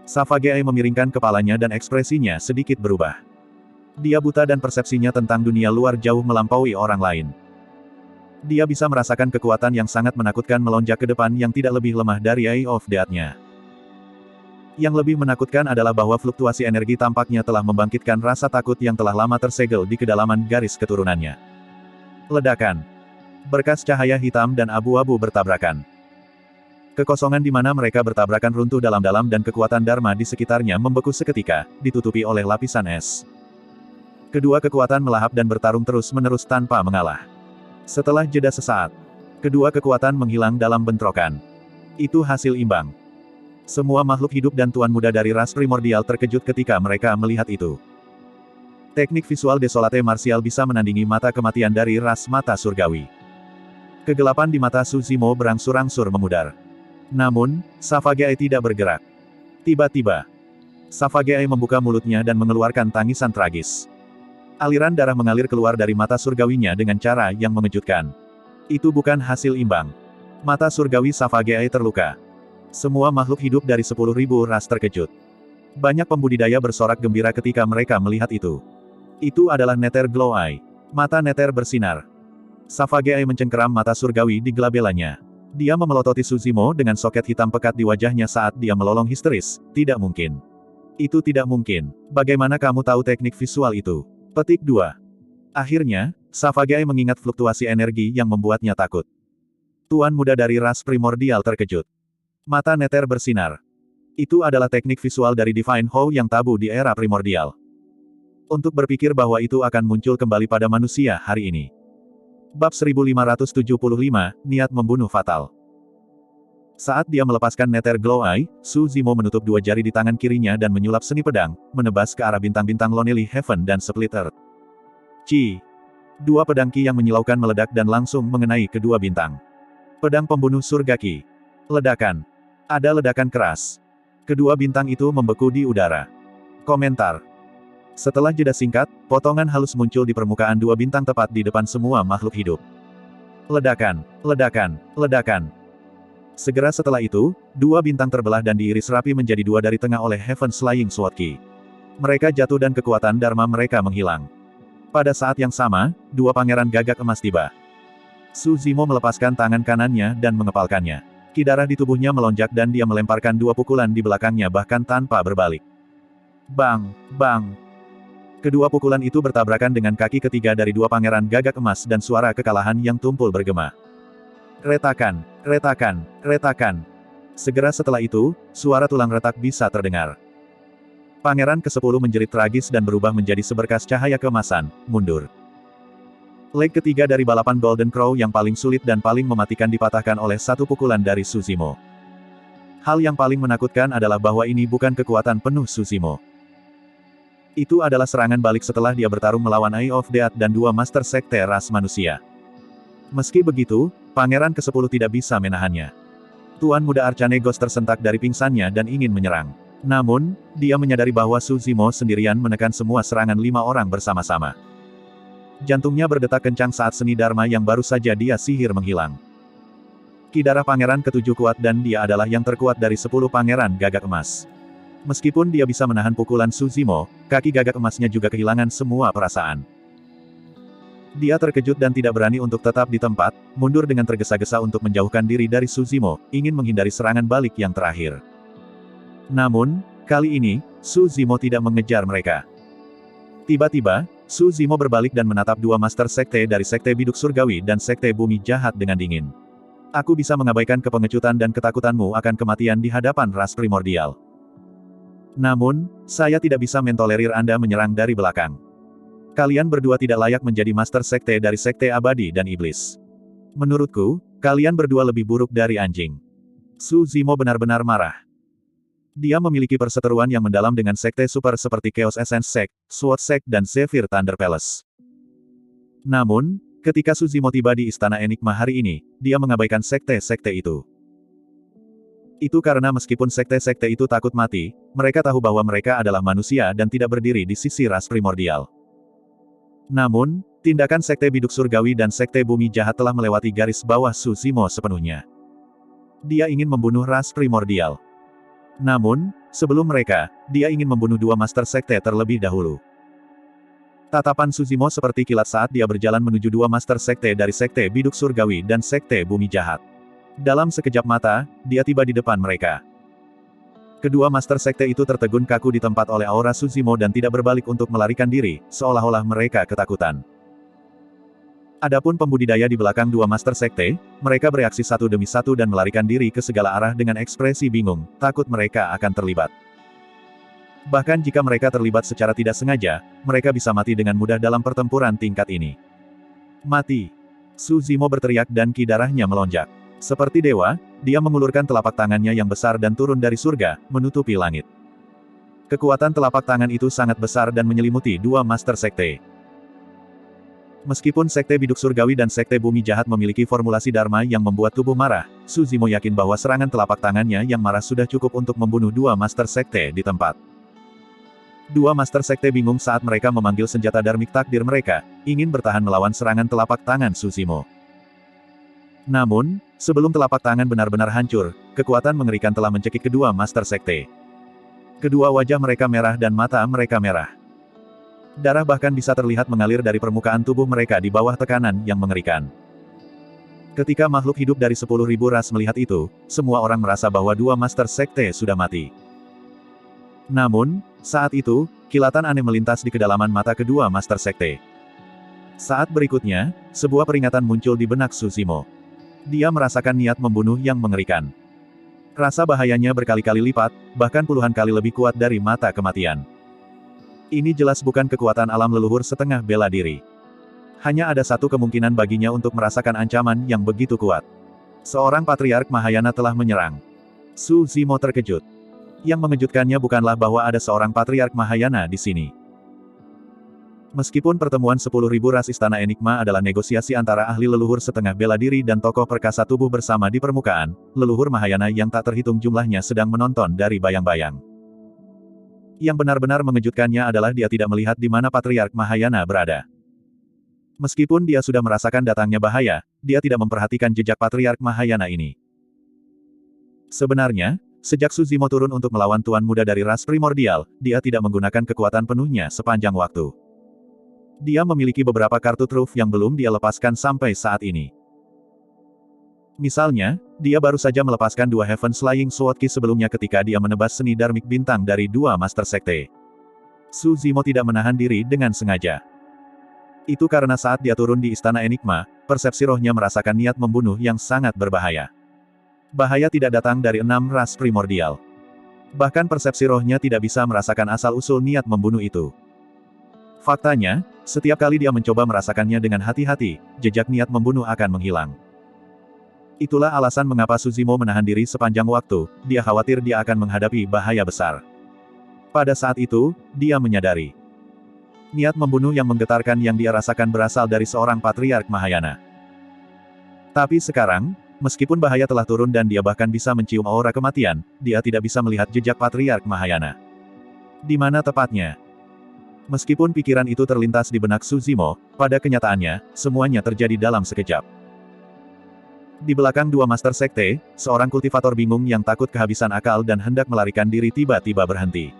Savage memiringkan kepalanya dan ekspresinya sedikit berubah. Dia buta dan persepsinya tentang dunia luar jauh melampaui orang lain. Dia bisa merasakan kekuatan yang sangat menakutkan melonjak ke depan yang tidak lebih lemah dari Eye of Death-nya. Yang lebih menakutkan adalah bahwa fluktuasi energi tampaknya telah membangkitkan rasa takut yang telah lama tersegel di kedalaman garis keturunannya. Ledakan. Berkas cahaya hitam dan abu-abu bertabrakan. Kekosongan di mana mereka bertabrakan runtuh dalam-dalam dan kekuatan Dharma di sekitarnya membeku seketika, ditutupi oleh lapisan es. Kedua kekuatan melahap dan bertarung terus-menerus tanpa mengalah. Setelah jeda sesaat, kedua kekuatan menghilang dalam bentrokan. Itu hasil imbang. Semua makhluk hidup dan tuan muda dari ras primordial terkejut ketika mereka melihat itu. Teknik visual Desolate Martial bisa menandingi mata kematian dari ras mata surgawi. Kegelapan di mata Su Zimo berangsur-angsur memudar. Namun, Savage tidak bergerak. Tiba-tiba, Savage membuka mulutnya dan mengeluarkan tangisan tragis. Aliran darah mengalir keluar dari mata surgawinya dengan cara yang mengejutkan. Itu bukan hasil imbang. Mata surgawi Savage terluka. Semua makhluk hidup dari 10.000 ras terkejut. Banyak pembudidaya bersorak gembira ketika mereka melihat itu. Itu adalah Nether Glow Eye. Mata Nether bersinar. Savage mencengkeram mata surgawi di gelabelanya. Dia memelototi Su Zimo dengan soket hitam pekat di wajahnya saat dia melolong histeris. Tidak mungkin. Itu tidak mungkin. Bagaimana kamu tahu teknik visual itu? Petik 2. Akhirnya, Savage mengingat fluktuasi energi yang membuatnya takut. Tuan muda dari ras primordial terkejut. Mata Nether bersinar. Itu adalah teknik visual dari Divine Hou yang tabu di era primordial. Untuk berpikir bahwa itu akan muncul kembali pada manusia hari ini. Bab 1575, Niat Membunuh Fatal. Saat dia melepaskan Nether Glow Eye, Su Zimo menutup dua jari di tangan kirinya dan menyulap seni pedang, menebas ke arah bintang-bintang Lonely Heaven dan Split Earth. Dua pedang Ki yang menyilaukan meledak dan langsung mengenai kedua bintang. Pedang pembunuh surga Ki. Ledakan. Ada ledakan keras. Kedua bintang itu membeku di udara. Komentar. Setelah jeda singkat, potongan halus muncul di permukaan dua bintang tepat di depan semua makhluk hidup. Ledakan, ledakan, ledakan. Segera setelah itu, dua bintang terbelah dan diiris rapi menjadi dua dari tengah oleh Heaven Slaying Sword Ki. Mereka jatuh dan kekuatan Dharma mereka menghilang. Pada saat yang sama, dua pangeran gagak emas tiba. Su Zimo melepaskan tangan kanannya dan mengepalkannya. Ki darah di tubuhnya melonjak dan dia melemparkan dua pukulan di belakangnya bahkan tanpa berbalik. Bang, bang. Kedua pukulan itu bertabrakan dengan kaki ketiga dari dua pangeran gagak emas dan suara kekalahan yang tumpul bergema. Retakan, retakan, retakan. Segera setelah itu, suara tulang retak bisa terdengar. Pangeran ke-10 menjerit tragis dan berubah menjadi seberkas cahaya keemasan, mundur. Leg ketiga dari balapan Golden Crow yang paling sulit dan paling mematikan dipatahkan oleh satu pukulan dari Suzimo. Hal yang paling menakutkan adalah bahwa ini bukan kekuatan penuh Suzimo. Itu adalah serangan balik setelah dia bertarung melawan Eye of Death dan dua Master Sekte ras manusia. Meski begitu, Pangeran ke-10 tidak bisa menahannya. Tuan Muda Arcanegos tersentak dari pingsannya dan ingin menyerang. Namun, dia menyadari bahwa Suzimo sendirian menekan semua serangan 5 orang bersama-sama. Jantungnya berdetak kencang saat seni Dharma yang baru saja dia sihir menghilang. Ki darah Pangeran ke-7 kuat dan dia adalah yang terkuat dari 10 Pangeran Gagak Emas. Meskipun dia bisa menahan pukulan Suzimo, kaki Gagak Emasnya juga kehilangan semua perasaan. Dia terkejut dan tidak berani untuk tetap di tempat, mundur dengan tergesa-gesa untuk menjauhkan diri dari Suzimo, ingin menghindari serangan balik yang terakhir. Namun, kali ini, Suzimo tidak mengejar mereka. Tiba-tiba, Suzimo berbalik dan menatap dua Master Sekte dari Sekte Biduk Surgawi dan Sekte Bumi Jahat dengan dingin. Aku bisa mengabaikan kepengecutan dan ketakutanmu akan kematian di hadapan ras primordial. Namun, saya tidak bisa mentolerir Anda menyerang dari belakang. Kalian berdua tidak layak menjadi Master Sekte dari Sekte Abadi dan Iblis. Menurutku, kalian berdua lebih buruk dari anjing. Suzimo benar-benar marah. Dia memiliki perseteruan yang mendalam dengan sekte super seperti Chaos Essence Sect, Sword Sect dan Zephyr Thunder Palace. Namun, ketika Suzimo tiba di Istana Enigma hari ini, dia mengabaikan sekte-sekte itu. Itu karena meskipun sekte-sekte itu takut mati, mereka tahu bahwa mereka adalah manusia dan tidak berdiri di sisi ras primordial. Namun, tindakan Sekte Biduk Surgawi dan Sekte Bumi Jahat telah melewati garis bawah Suzimo sepenuhnya. Dia ingin membunuh ras primordial. Namun, sebelum mereka, dia ingin membunuh dua Master Sekte terlebih dahulu. Tatapan Suzimo seperti kilat saat dia berjalan menuju dua Master Sekte dari Sekte Biduk Surgawi dan Sekte Bumi Jahat. Dalam sekejap mata, dia tiba di depan mereka. Kedua Master Sekte itu tertegun kaku di tempat oleh aura Suzimo dan tidak berbalik untuk melarikan diri, seolah-olah mereka ketakutan. Adapun pembudidaya di belakang dua Master Sekte, mereka bereaksi satu demi satu dan melarikan diri ke segala arah dengan ekspresi bingung, takut mereka akan terlibat. Bahkan jika mereka terlibat secara tidak sengaja, mereka bisa mati dengan mudah dalam pertempuran tingkat ini. Mati! Suzimo berteriak dan ki darahnya melonjak. Seperti dewa, dia mengulurkan telapak tangannya yang besar dan turun dari surga, menutupi langit. Kekuatan telapak tangan itu sangat besar dan menyelimuti dua Master Sekte. Meskipun Sekte Biduk Surgawi dan Sekte Bumi Jahat memiliki formulasi Dharma yang membuat tubuh marah, Suzimo yakin bahwa serangan telapak tangannya yang marah sudah cukup untuk membunuh dua Master Sekte di tempat. Dua Master Sekte bingung saat mereka memanggil senjata Dharmik takdir mereka, ingin bertahan melawan serangan telapak tangan Suzimo. Namun, sebelum telapak tangan benar-benar hancur, kekuatan mengerikan telah mencekik kedua Master Sekte. Kedua wajah mereka merah dan mata mereka merah. Darah bahkan bisa terlihat mengalir dari permukaan tubuh mereka di bawah tekanan yang mengerikan. Ketika makhluk hidup dari 10.000 ras melihat itu, semua orang merasa bahwa dua Master Sekte sudah mati. Namun, saat itu, kilatan aneh melintas di kedalaman mata kedua Master Sekte. Saat berikutnya, sebuah peringatan muncul di benak Suzimo. Dia merasakan niat membunuh yang mengerikan. Rasa bahayanya berkali-kali lipat, bahkan puluhan kali lebih kuat dari mata kematian. Ini jelas bukan kekuatan alam leluhur setengah bela diri. Hanya ada satu kemungkinan baginya untuk merasakan ancaman yang begitu kuat. Seorang Patriark Mahayana telah menyerang. Suzimo terkejut. Yang mengejutkannya bukanlah bahwa ada seorang Patriark Mahayana di sini. Meskipun pertemuan 10.000 ras Istana Enigma adalah negosiasi antara ahli leluhur setengah bela diri dan tokoh perkasa tubuh bersama di permukaan, leluhur Mahayana yang tak terhitung jumlahnya sedang menonton dari bayang-bayang. Yang benar-benar mengejutkannya adalah dia tidak melihat di mana Patriark Mahayana berada. Meskipun dia sudah merasakan datangnya bahaya, dia tidak memperhatikan jejak Patriark Mahayana ini. Sebenarnya, sejak Suzimo turun untuk melawan Tuan Muda dari ras primordial, dia tidak menggunakan kekuatan penuhnya sepanjang waktu. Dia memiliki beberapa kartu truf yang belum dia lepaskan sampai saat ini. Misalnya, dia baru saja melepaskan dua Heaven Flying Sword Ki sebelumnya ketika dia menebas seni Dharmik bintang dari dua Master Sekte. Suzimo tidak menahan diri dengan sengaja. Itu karena saat dia turun di Istana Enigma, persepsi rohnya merasakan niat membunuh yang sangat berbahaya. Bahaya tidak datang dari 6 ras primordial. Bahkan persepsi rohnya tidak bisa merasakan asal-usul niat membunuh itu. Faktanya, setiap kali dia mencoba merasakannya dengan hati-hati, jejak niat membunuh akan menghilang. Itulah alasan mengapa Suzimo menahan diri sepanjang waktu, dia khawatir dia akan menghadapi bahaya besar. Pada saat itu, dia menyadari. Niat membunuh yang menggetarkan yang dia rasakan berasal dari seorang patriark Mahayana. Tapi sekarang, meskipun bahaya telah turun dan dia bahkan bisa mencium aura kematian, dia tidak bisa melihat jejak patriark Mahayana. Di mana tepatnya? Meskipun pikiran itu terlintas di benak Suzimo, pada kenyataannya, semuanya terjadi dalam sekejap. Di belakang dua master sekte, seorang kultivator bingung yang takut kehabisan akal dan hendak melarikan diri tiba-tiba berhenti.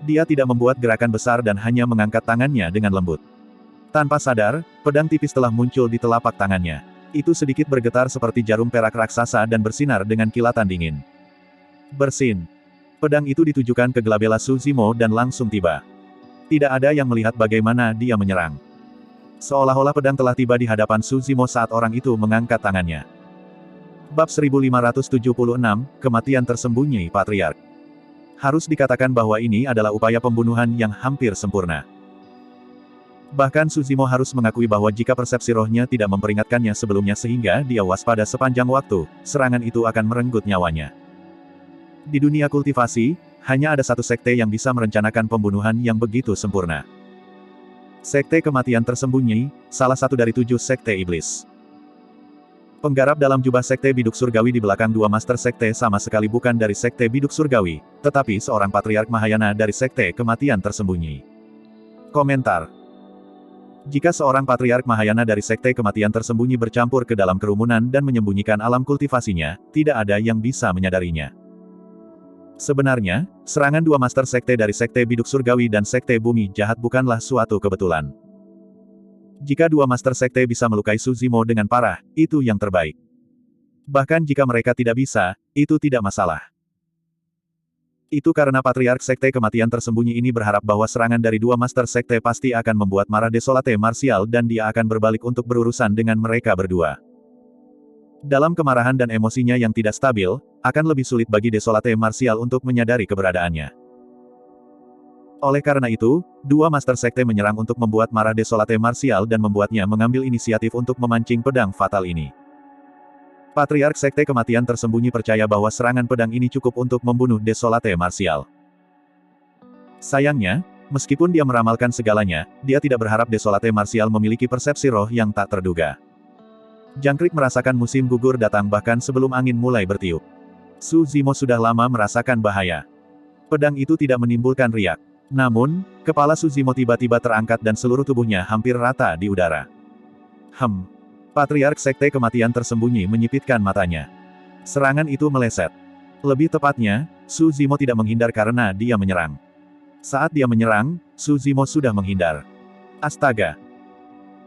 Dia tidak membuat gerakan besar dan hanya mengangkat tangannya dengan lembut. Tanpa sadar, pedang tipis telah muncul di telapak tangannya. Itu sedikit bergetar seperti jarum perak raksasa dan bersinar dengan kilatan dingin. Bersin. Pedang itu ditujukan ke Glabella Suzimo dan langsung tiba. Tidak ada yang melihat bagaimana dia menyerang. Seolah-olah pedang telah tiba di hadapan Suzimo saat orang itu mengangkat tangannya. Bab 1576, Kematian Tersembunyi Patriark. Harus dikatakan bahwa ini adalah upaya pembunuhan yang hampir sempurna. Bahkan Suzimo harus mengakui bahwa jika persepsi rohnya tidak memperingatkannya sebelumnya sehingga dia waspada sepanjang waktu, serangan itu akan merenggut nyawanya. Di dunia kultivasi, hanya ada satu sekte yang bisa merencanakan pembunuhan yang begitu sempurna. Sekte Kematian Tersembunyi, salah satu dari 7 sekte iblis. Penggarap dalam jubah sekte biduk surgawi di belakang dua master sekte sama sekali bukan dari sekte biduk surgawi, tetapi seorang patriark Mahayana dari sekte Kematian Tersembunyi. Komentar. Jika seorang patriark Mahayana dari sekte Kematian Tersembunyi bercampur ke dalam kerumunan dan menyembunyikan alam kultivasinya, tidak ada yang bisa menyadarinya. Sebenarnya, serangan dua master sekte dari sekte biduk surgawi dan sekte bumi jahat bukanlah suatu kebetulan. Jika dua master sekte bisa melukai Suzimo dengan parah, itu yang terbaik. Bahkan jika mereka tidak bisa, itu tidak masalah. Itu karena patriark sekte Kematian Tersembunyi ini berharap bahwa serangan dari dua master sekte pasti akan membuat marah Desolate Martial dan dia akan berbalik untuk berurusan dengan mereka berdua. Dalam kemarahan dan emosinya yang tidak stabil, akan lebih sulit bagi Desolate Martial untuk menyadari keberadaannya. Oleh karena itu, dua master sekte menyerang untuk membuat marah Desolate Martial dan membuatnya mengambil inisiatif untuk memancing pedang fatal ini. Patriark sekte Kematian Tersembunyi percaya bahwa serangan pedang ini cukup untuk membunuh Desolate Martial. Sayangnya, meskipun dia meramalkan segalanya, dia tidak berharap Desolate Martial memiliki persepsi roh yang tak terduga. Jangkrik merasakan musim gugur datang bahkan sebelum angin mulai bertiup. Suzimo sudah lama merasakan bahaya. Pedang itu tidak menimbulkan riak. Namun, kepala Suzimo tiba-tiba terangkat dan seluruh tubuhnya hampir rata di udara. Patriark sekte Kematian Tersembunyi menyipitkan matanya. Serangan itu meleset. Lebih tepatnya, Suzimo tidak menghindar karena dia menyerang. Saat dia menyerang, Suzimo sudah menghindar. Astaga!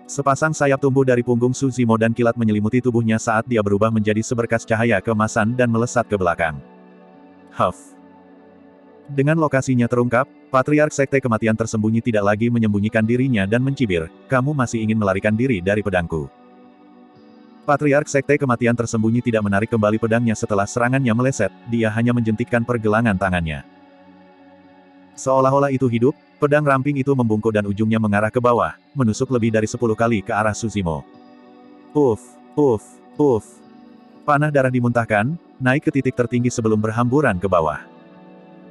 Sepasang sayap tumbuh dari punggung Suzimo dan kilat menyelimuti tubuhnya saat dia berubah menjadi seberkas cahaya keemasan dan melesat ke belakang. Dengan lokasinya terungkap, Patriark Sekte Kematian Tersembunyi tidak lagi menyembunyikan dirinya dan mencibir, "Kamu masih ingin melarikan diri dari pedangku." Patriark Sekte Kematian Tersembunyi tidak menarik kembali pedangnya setelah serangannya meleset, dia hanya menjentikkan pergelangan tangannya. Seolah-olah itu hidup, pedang ramping itu membungkuk dan ujungnya mengarah ke bawah, menusuk lebih dari 10 kali ke arah Suzimo. Puff, puff, puff. Panah darah dimuntahkan, naik ke titik tertinggi sebelum berhamburan ke bawah.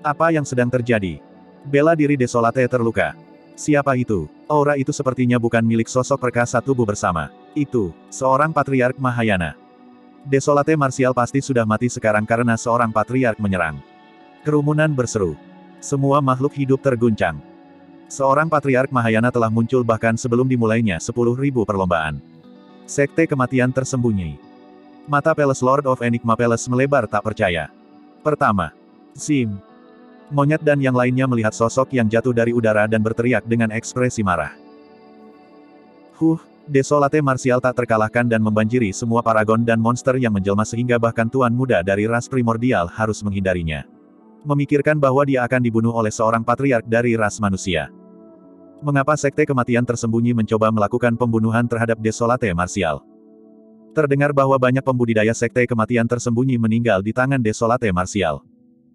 Apa yang sedang terjadi? Bela diri Desolate terluka. Siapa itu? Aura itu sepertinya bukan milik sosok perkasa tubuh bersama. Itu, seorang patriark Mahayana. Desolate Martial pasti sudah mati sekarang karena seorang patriark menyerang. Kerumunan berseru. Semua makhluk hidup terguncang. Seorang patriark Mahayana telah muncul bahkan sebelum dimulainya 10.000 perlombaan. Sekte Kematian Tersembunyi. Mata Palace Lord of Enigma Palace melebar tak percaya. Pertama. Zim. Monyet dan yang lainnya melihat sosok yang jatuh dari udara dan berteriak dengan ekspresi marah. Desolate Martial tak terkalahkan dan membanjiri semua paragon dan monster yang menjelma sehingga bahkan tuan muda dari ras primordial harus menghindarinya. Memikirkan bahwa dia akan dibunuh oleh seorang patriark dari ras manusia. Mengapa Sekte Kematian Tersembunyi mencoba melakukan pembunuhan terhadap Desolate Martial? Terdengar bahwa banyak pembudidaya Sekte Kematian Tersembunyi meninggal di tangan Desolate Martial.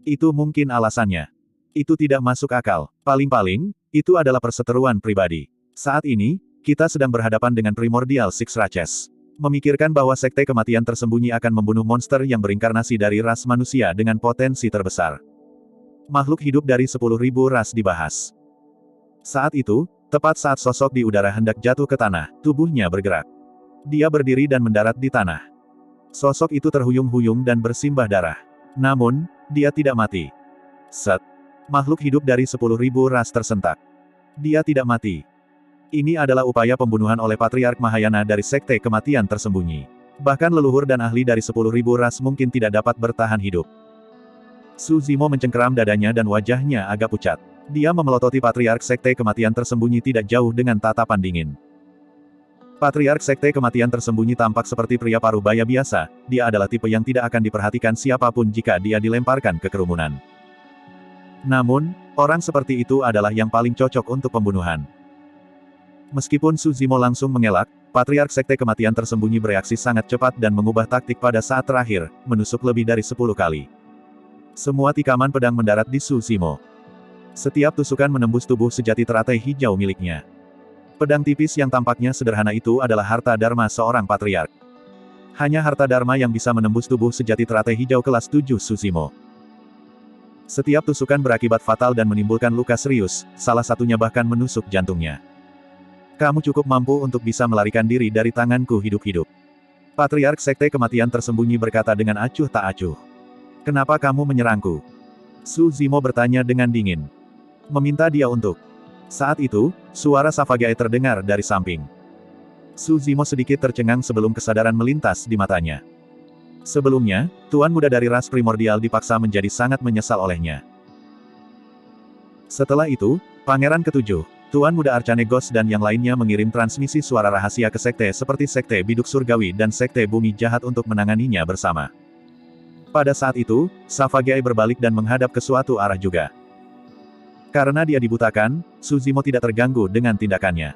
Itu mungkin alasannya. Itu tidak masuk akal. Paling-paling, itu adalah perseteruan pribadi. Saat ini, kita sedang berhadapan dengan Primordial Six Races. Memikirkan bahwa sekte kematian tersembunyi akan membunuh monster yang berinkarnasi dari ras manusia dengan potensi terbesar. Makhluk hidup dari 10.000 ras dibahas. Saat itu, tepat saat sosok di udara hendak jatuh ke tanah, tubuhnya bergerak. Dia berdiri dan mendarat di tanah. Sosok itu terhuyung-huyung dan bersimbah darah. Namun, dia tidak mati. Set. Makhluk hidup dari 10.000 ras tersentak. Dia tidak mati. Ini adalah upaya pembunuhan oleh Patriark Mahayana dari sekte kematian tersembunyi. Bahkan leluhur dan ahli dari 10.000 ras mungkin tidak dapat bertahan hidup. Su Zimo mencengkeram dadanya dan wajahnya agak pucat. Dia memelototi Patriark sekte kematian tersembunyi tidak jauh dengan tatapan dingin. Patriark sekte kematian tersembunyi tampak seperti pria parubaya biasa, dia adalah tipe yang tidak akan diperhatikan siapapun jika dia dilemparkan ke kerumunan. Namun, orang seperti itu adalah yang paling cocok untuk pembunuhan. Meskipun Su Zimo langsung mengelak, Patriark sekte kematian tersembunyi bereaksi sangat cepat dan mengubah taktik pada saat terakhir, menusuk lebih dari 10 kali. Semua tikaman pedang mendarat di Su Zimo. Setiap tusukan menembus tubuh sejati teratai hijau miliknya. Pedang tipis yang tampaknya sederhana itu adalah harta dharma seorang patriark. Hanya harta dharma yang bisa menembus tubuh sejati teratai hijau kelas 7 Su Zimo. Setiap tusukan berakibat fatal dan menimbulkan luka serius, salah satunya bahkan menusuk jantungnya. Kamu cukup mampu untuk bisa melarikan diri dari tanganku hidup-hidup. Patriark sekte kematian tersembunyi berkata dengan acuh tak acuh. Kenapa kamu menyerangku? Su Zimo bertanya dengan dingin. Meminta dia untuk. Saat itu, suara Savagae terdengar dari samping. Su Zimo sedikit tercengang sebelum kesadaran melintas di matanya. Sebelumnya, Tuan Muda dari ras primordial dipaksa menjadi sangat menyesal olehnya. Setelah itu, Pangeran Ketujuh, Tuan Muda Arcanegos dan yang lainnya mengirim transmisi suara rahasia ke sekte seperti Sekte Biduk Surgawi dan Sekte Bumi Jahat untuk menanganinya bersama. Pada saat itu, Savagae berbalik dan menghadap ke suatu arah juga. Karena dia dibutakan, Su Zimo tidak terganggu dengan tindakannya.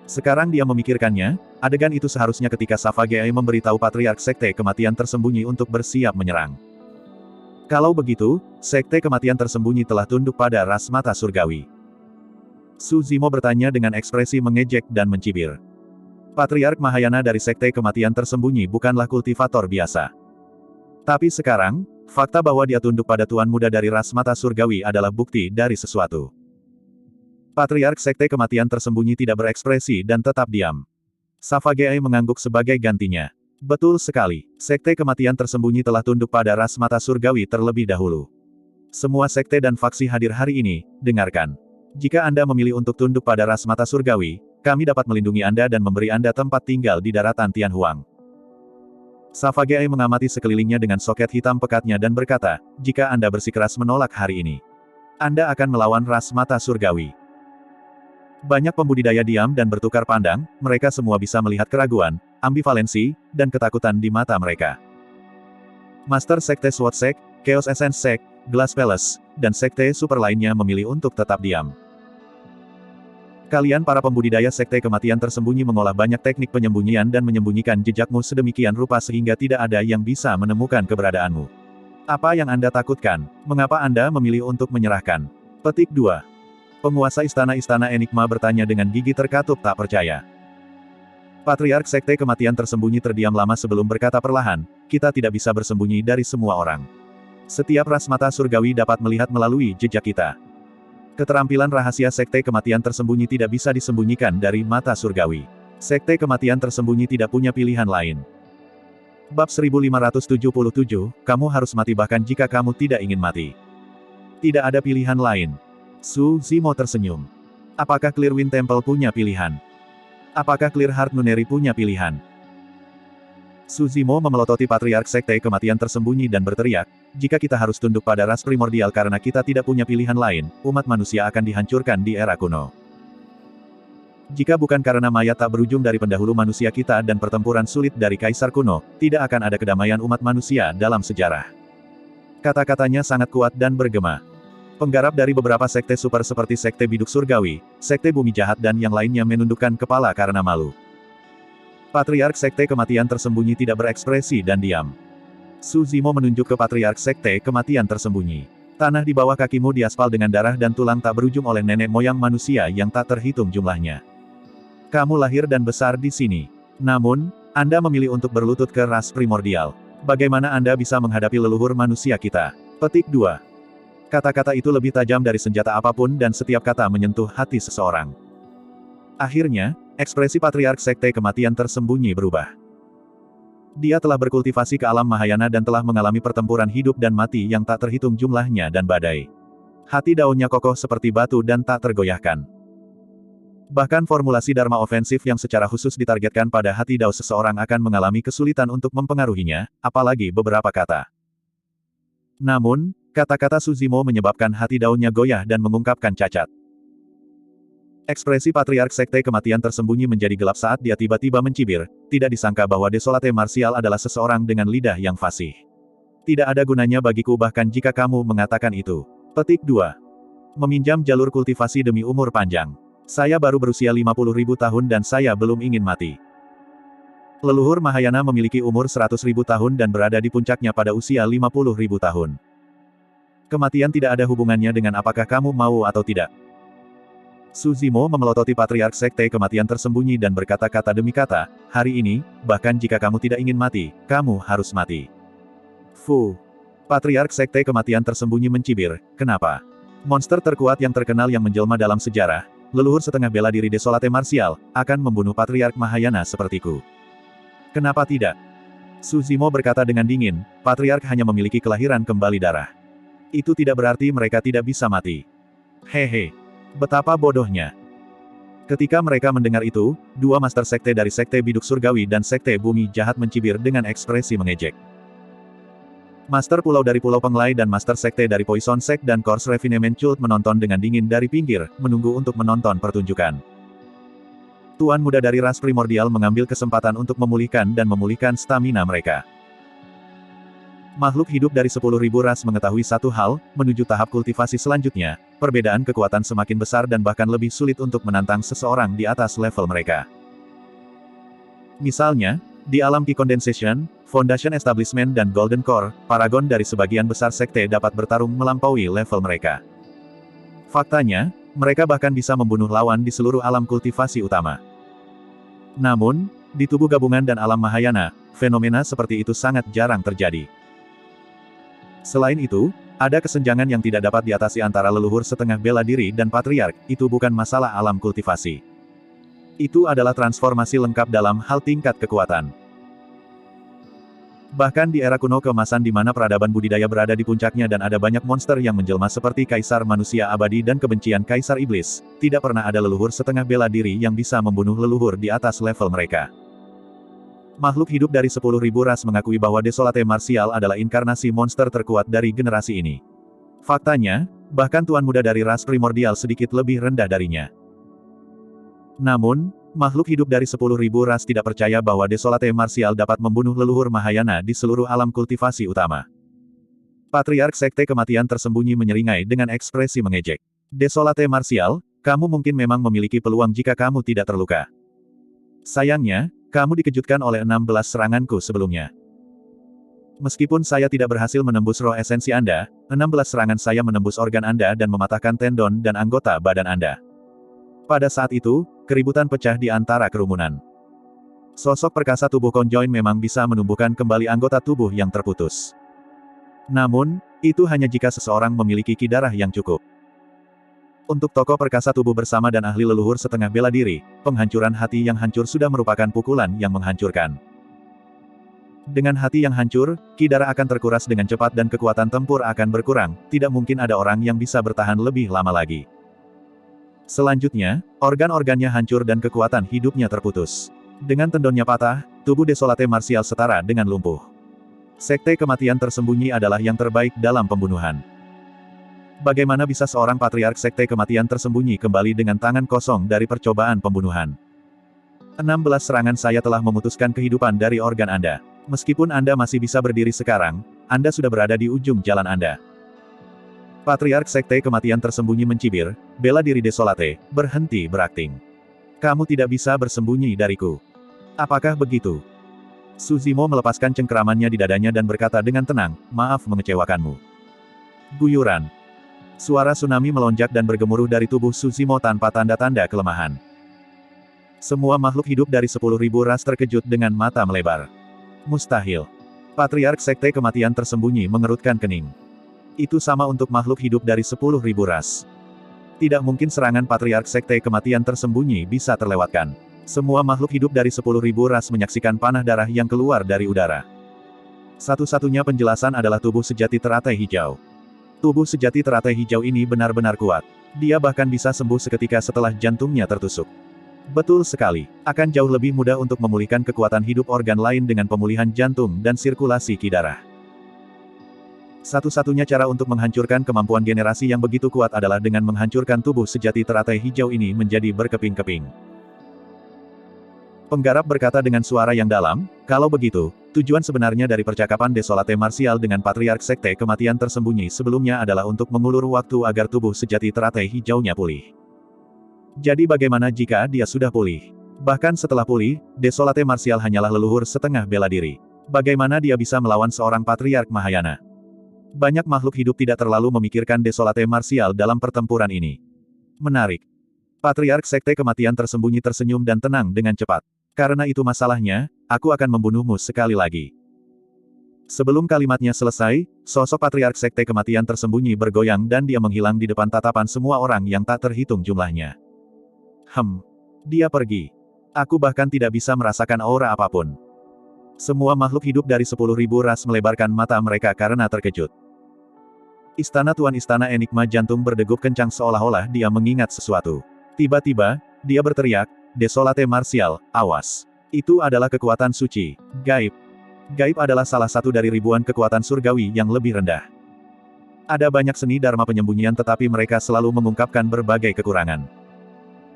Sekarang dia memikirkannya, adegan itu seharusnya ketika Savagae memberitahu Patriark Sekte Kematian Tersembunyi untuk bersiap menyerang. Kalau begitu, Sekte Kematian Tersembunyi telah tunduk pada ras mata surgawi. Su Zimo bertanya dengan ekspresi mengejek dan mencibir. Patriark Mahayana dari Sekte Kematian Tersembunyi bukanlah kultivator biasa. Tapi sekarang, fakta bahwa dia tunduk pada Tuan Muda dari ras mata surgawi adalah bukti dari sesuatu. Patriark Sekte Kematian Tersembunyi tidak berekspresi dan tetap diam. Savagae mengangguk sebagai gantinya. Betul sekali, Sekte Kematian Tersembunyi telah tunduk pada ras mata surgawi terlebih dahulu. Semua sekte dan faksi hadir hari ini, dengarkan. Jika Anda memilih untuk tunduk pada ras mata surgawi, kami dapat melindungi Anda dan memberi Anda tempat tinggal di daratan Tianhuang. Savagae mengamati sekelilingnya dengan soket hitam pekatnya dan berkata, jika Anda bersikeras menolak hari ini, Anda akan melawan ras mata surgawi. Banyak pembudidaya diam dan bertukar pandang, mereka semua bisa melihat keraguan, ambivalensi, dan ketakutan di mata mereka. Master Sekte SWOT Sek, Chaos Essence Sek, Glass Palace, dan Sekte Super lainnya memilih untuk tetap diam. Kalian para pembudidaya Sekte Kematian Tersembunyi mengolah banyak teknik penyembunyian dan menyembunyikan jejakmu sedemikian rupa sehingga tidak ada yang bisa menemukan keberadaanmu. Apa yang Anda takutkan? Mengapa Anda memilih untuk menyerahkan? Petik 2. Penguasa istana-istana Enigma bertanya dengan gigi terkatup tak percaya. Patriark Sekte Kematian Tersembunyi terdiam lama sebelum berkata perlahan, kita tidak bisa bersembunyi dari semua orang. Setiap ras mata surgawi dapat melihat melalui jejak kita. Keterampilan rahasia Sekte Kematian Tersembunyi tidak bisa disembunyikan dari mata surgawi. Sekte Kematian Tersembunyi tidak punya pilihan lain. Bab 1577, kamu harus mati bahkan jika kamu tidak ingin mati. Tidak ada pilihan lain. Su Zimo tersenyum. Apakah Clearwind Temple punya pilihan? Apakah Clear Heart Nunnery punya pilihan? Su Zimo memelototi Patriark Sekte Kematian Tersembunyi dan berteriak, jika kita harus tunduk pada ras primordial karena kita tidak punya pilihan lain, umat manusia akan dihancurkan di era kuno. Jika bukan karena mayat tak berujung dari pendahulu manusia kita dan pertempuran sulit dari Kaisar kuno, tidak akan ada kedamaian umat manusia dalam sejarah. Kata-katanya sangat kuat dan bergema. Penggarap dari beberapa sekte super seperti Sekte Biduk Surgawi, Sekte Bumi Jahat dan yang lainnya menundukkan kepala karena malu. Patriark Sekte Kematian Tersembunyi tidak berekspresi dan diam. Su Zimo menunjuk ke Patriark Sekte Kematian Tersembunyi. Tanah di bawah kakimu diaspal dengan darah dan tulang tak berujung oleh nenek moyang manusia yang tak terhitung jumlahnya. Kamu lahir dan besar di sini. Namun, Anda memilih untuk berlutut ke ras primordial. Bagaimana Anda bisa menghadapi leluhur manusia kita? Petik 2. Kata-kata itu lebih tajam dari senjata apapun dan setiap kata menyentuh hati seseorang. Akhirnya, ekspresi Patriark Sekte Kematian Tersembunyi berubah. Dia telah berkultivasi ke alam Mahayana dan telah mengalami pertempuran hidup dan mati yang tak terhitung jumlahnya dan badai. Hati daunnya kokoh seperti batu dan tak tergoyahkan. Bahkan formulasi Dharma ofensif yang secara khusus ditargetkan pada hati dao seseorang akan mengalami kesulitan untuk mempengaruhinya, apalagi beberapa kata. Namun, kata-kata Suzimo menyebabkan hati daunnya goyah dan mengungkapkan cacat. Ekspresi Patriark Sekte Kematian Tersembunyi menjadi gelap saat dia tiba-tiba mencibir, tidak disangka bahwa Desolate Martial adalah seseorang dengan lidah yang fasih. Tidak ada gunanya bagiku bahkan jika kamu mengatakan itu. Petik 2. Meminjam jalur kultivasi demi umur panjang. Saya baru berusia 50.000 tahun dan saya belum ingin mati. Leluhur Mahayana memiliki umur 100.000 tahun dan berada di puncaknya pada usia 50.000 tahun. Kematian tidak ada hubungannya dengan apakah kamu mau atau tidak. Suzimo memelototi Patriark Sekte Kematian Tersembunyi dan berkata-kata demi kata, hari ini, bahkan jika kamu tidak ingin mati, kamu harus mati. Fu. Patriark Sekte Kematian Tersembunyi mencibir, kenapa? Monster terkuat yang terkenal yang menjelma dalam sejarah, leluhur setengah bela diri Desolate Martial, akan membunuh Patriark Mahayana sepertiku. Kenapa tidak? Suzimo berkata dengan dingin, Patriark hanya memiliki kelahiran kembali darah. Itu tidak berarti mereka tidak bisa mati. Hehe. Betapa bodohnya. Ketika mereka mendengar itu, dua master sekte dari Sekte Biduk Surgawi dan Sekte Bumi Jahat mencibir dengan ekspresi mengejek. Master Pulau dari Pulau Penglai dan Master Sekte dari Poison Sect dan Course Refinement Cult menonton dengan dingin dari pinggir, menunggu untuk menonton pertunjukan. Tuan muda dari ras primordial mengambil kesempatan untuk memulihkan dan memulihkan stamina mereka. Makhluk hidup dari 10.000 ras mengetahui satu hal, menuju tahap kultivasi selanjutnya, perbedaan kekuatan semakin besar dan bahkan lebih sulit untuk menantang seseorang di atas level mereka. Misalnya, di alam Key Condensation, Foundation Establishment dan Golden Core, paragon dari sebagian besar sekte dapat bertarung melampaui level mereka. Faktanya, mereka bahkan bisa membunuh lawan di seluruh alam kultivasi utama. Namun, di tubuh gabungan dan alam Mahayana, fenomena seperti itu sangat jarang terjadi. Selain itu, ada kesenjangan yang tidak dapat diatasi antara leluhur setengah bela diri dan patriark, itu bukan masalah alam kultivasi. Itu adalah transformasi lengkap dalam hal tingkat kekuatan. Bahkan di era kuno keemasan di mana peradaban budidaya berada di puncaknya dan ada banyak monster yang menjelma seperti Kaisar Manusia Abadi dan kebencian Kaisar Iblis, tidak pernah ada leluhur setengah bela diri yang bisa membunuh leluhur di atas level mereka. Makhluk hidup dari 10.000 ras mengakui bahwa Desolate Martial adalah inkarnasi monster terkuat dari generasi ini. Faktanya, bahkan tuan muda dari ras primordial sedikit lebih rendah darinya. Namun, makhluk hidup dari 10.000 ras tidak percaya bahwa Desolate Martial dapat membunuh leluhur Mahayana di seluruh alam kultivasi utama. Patriark Sekte Kematian Tersembunyi menyeringai dengan ekspresi mengejek. Desolate Martial, kamu mungkin memang memiliki peluang jika kamu tidak terluka. Sayangnya, kamu dikejutkan oleh 16 seranganku sebelumnya. Meskipun saya tidak berhasil menembus roh esensi Anda, 16 serangan saya menembus organ Anda dan mematahkan tendon dan anggota badan Anda. Pada saat itu, keributan pecah di antara kerumunan. Sosok perkasa tubuh konjoin memang bisa menumbuhkan kembali anggota tubuh yang terputus. Namun, itu hanya jika seseorang memiliki ki darah yang cukup. Untuk tokoh perkasa tubuh bersama dan ahli leluhur setengah bela diri, penghancuran hati yang hancur sudah merupakan pukulan yang menghancurkan. Dengan hati yang hancur, ki darah akan terkuras dengan cepat dan kekuatan tempur akan berkurang, tidak mungkin ada orang yang bisa bertahan lebih lama lagi. Selanjutnya, organ-organnya hancur dan kekuatan hidupnya terputus. Dengan tendonnya patah, tubuh Desolate Martial setara dengan lumpuh. Sekte Kematian Tersembunyi adalah yang terbaik dalam pembunuhan. Bagaimana bisa seorang patriark Sekte Kematian Tersembunyi kembali dengan tangan kosong dari percobaan pembunuhan? 16 serangan saya telah memutuskan kehidupan dari organ Anda. Meskipun Anda masih bisa berdiri sekarang, Anda sudah berada di ujung jalan Anda. Patriark Sekte Kematian Tersembunyi mencibir, bela diri Desolate, berhenti berakting. Kamu tidak bisa bersembunyi dariku. Apakah begitu? Suzimo melepaskan cengkeramannya di dadanya dan berkata dengan tenang, maaf mengecewakanmu. Guyuran. Suara tsunami melonjak dan bergemuruh dari tubuh Suzimo tanpa tanda-tanda kelemahan. Semua makhluk hidup dari 10.000 ras terkejut dengan mata melebar. Mustahil. Patriark Sekte Kematian Tersembunyi mengerutkan kening. Itu sama untuk makhluk hidup dari 10.000 ras. Tidak mungkin serangan Patriark Sekte Kematian Tersembunyi bisa terlewatkan. Semua makhluk hidup dari 10.000 ras menyaksikan panah darah yang keluar dari udara. Satu-satunya penjelasan adalah tubuh sejati teratai hijau. Tubuh sejati teratai hijau ini benar-benar kuat. Dia bahkan bisa sembuh seketika setelah jantungnya tertusuk. Betul sekali, akan jauh lebih mudah untuk memulihkan kekuatan hidup organ lain dengan pemulihan jantung dan sirkulasi ki darah. Satu-satunya cara untuk menghancurkan kemampuan generasi yang begitu kuat adalah dengan menghancurkan tubuh sejati teratai hijau ini menjadi berkeping-keping. Penggarap berkata dengan suara yang dalam, kalau begitu, tujuan sebenarnya dari percakapan Desolate Martial dengan Patriark Sekte Kematian Tersembunyi sebelumnya adalah untuk mengulur waktu agar tubuh sejati teratai hijaunya pulih. Jadi bagaimana jika dia sudah pulih? Bahkan setelah pulih, Desolate Martial hanyalah leluhur setengah bela diri. Bagaimana dia bisa melawan seorang Patriark Mahayana? Banyak makhluk hidup tidak terlalu memikirkan Desolate Martial dalam pertempuran ini. Menarik. Patriark Sekte Kematian Tersembunyi tersenyum dan tenang dengan cepat. Karena itu masalahnya, aku akan membunuhmu sekali lagi. Sebelum kalimatnya selesai, sosok Patriark Sekte Kematian Tersembunyi bergoyang dan dia menghilang di depan tatapan semua orang yang tak terhitung jumlahnya. Dia pergi. Aku bahkan tidak bisa merasakan aura apapun. Semua makhluk hidup dari 10.000 ras melebarkan mata mereka karena terkejut. Istana Tuan Istana Enigma jantung berdegup kencang seolah-olah dia mengingat sesuatu. Tiba-tiba, dia berteriak, Desolate Martial, awas. Itu adalah kekuatan suci, gaib. Gaib adalah salah satu dari ribuan kekuatan surgawi yang lebih rendah. Ada banyak seni dharma penyembunyian tetapi mereka selalu mengungkapkan berbagai kekurangan.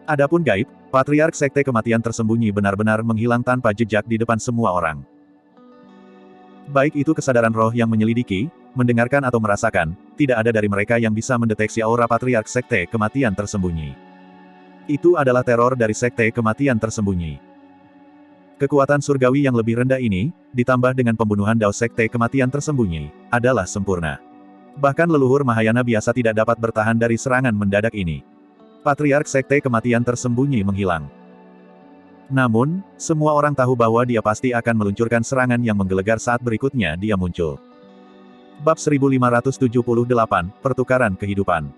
Adapun gaib, Patriark Sekte Kematian Tersembunyi benar-benar menghilang tanpa jejak di depan semua orang. Baik itu kesadaran roh yang menyelidiki, mendengarkan atau merasakan, tidak ada dari mereka yang bisa mendeteksi aura Patriark Sekte Kematian Tersembunyi. Itu adalah teror dari Sekte Kematian Tersembunyi. Kekuatan surgawi yang lebih rendah ini, ditambah dengan pembunuhan Dao Sekte Kematian Tersembunyi, adalah sempurna. Bahkan leluhur Mahayana biasa tidak dapat bertahan dari serangan mendadak ini. Patriark Sekte Kematian Tersembunyi menghilang. Namun, semua orang tahu bahwa dia pasti akan meluncurkan serangan yang menggelegar saat berikutnya dia muncul. Bab 1578, Pertukaran Kehidupan.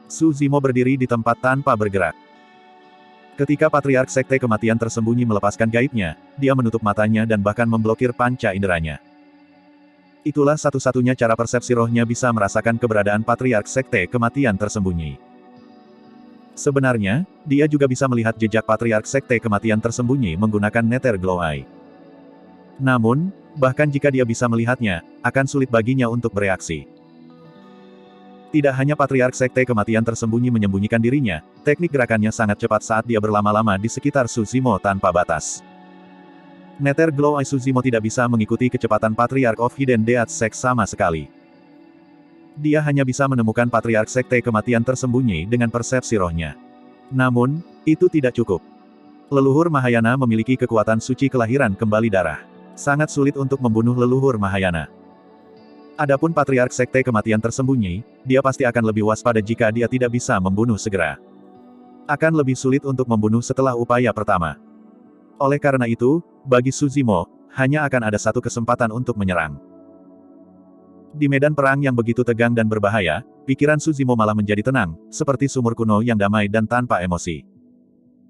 Suzimo berdiri di tempat tanpa bergerak. Ketika Patriark Sekte Kematian Tersembunyi melepaskan gaibnya, dia menutup matanya dan bahkan memblokir panca inderanya. Itulah satu-satunya cara persepsi rohnya bisa merasakan keberadaan Patriark Sekte Kematian Tersembunyi. Sebenarnya, dia juga bisa melihat jejak Patriark Sekte Kematian Tersembunyi menggunakan Nether Glow Eye. Namun, bahkan jika dia bisa melihatnya, akan sulit baginya untuk bereaksi. Tidak hanya Patriark Sekte Kematian Tersembunyi menyembunyikan dirinya, teknik gerakannya sangat cepat saat dia berlama-lama di sekitar Suzimo tanpa batas. Nether Glow Eye Suzimo tidak bisa mengikuti kecepatan Patriark of Hidden Death Sect sama sekali. Dia hanya bisa menemukan Patriark Sekte Kematian Tersembunyi dengan persepsi rohnya. Namun, itu tidak cukup. Leluhur Mahayana memiliki kekuatan suci kelahiran kembali darah. Sangat sulit untuk membunuh leluhur Mahayana. Adapun Patriark Sekte Kematian Tersembunyi, dia pasti akan lebih waspada jika dia tidak bisa membunuh segera. Akan lebih sulit untuk membunuh setelah upaya pertama. Oleh karena itu, bagi Suzimo, hanya akan ada satu kesempatan untuk menyerang. Di medan perang yang begitu tegang dan berbahaya, pikiran Suzimo malah menjadi tenang, seperti sumur kuno yang damai dan tanpa emosi.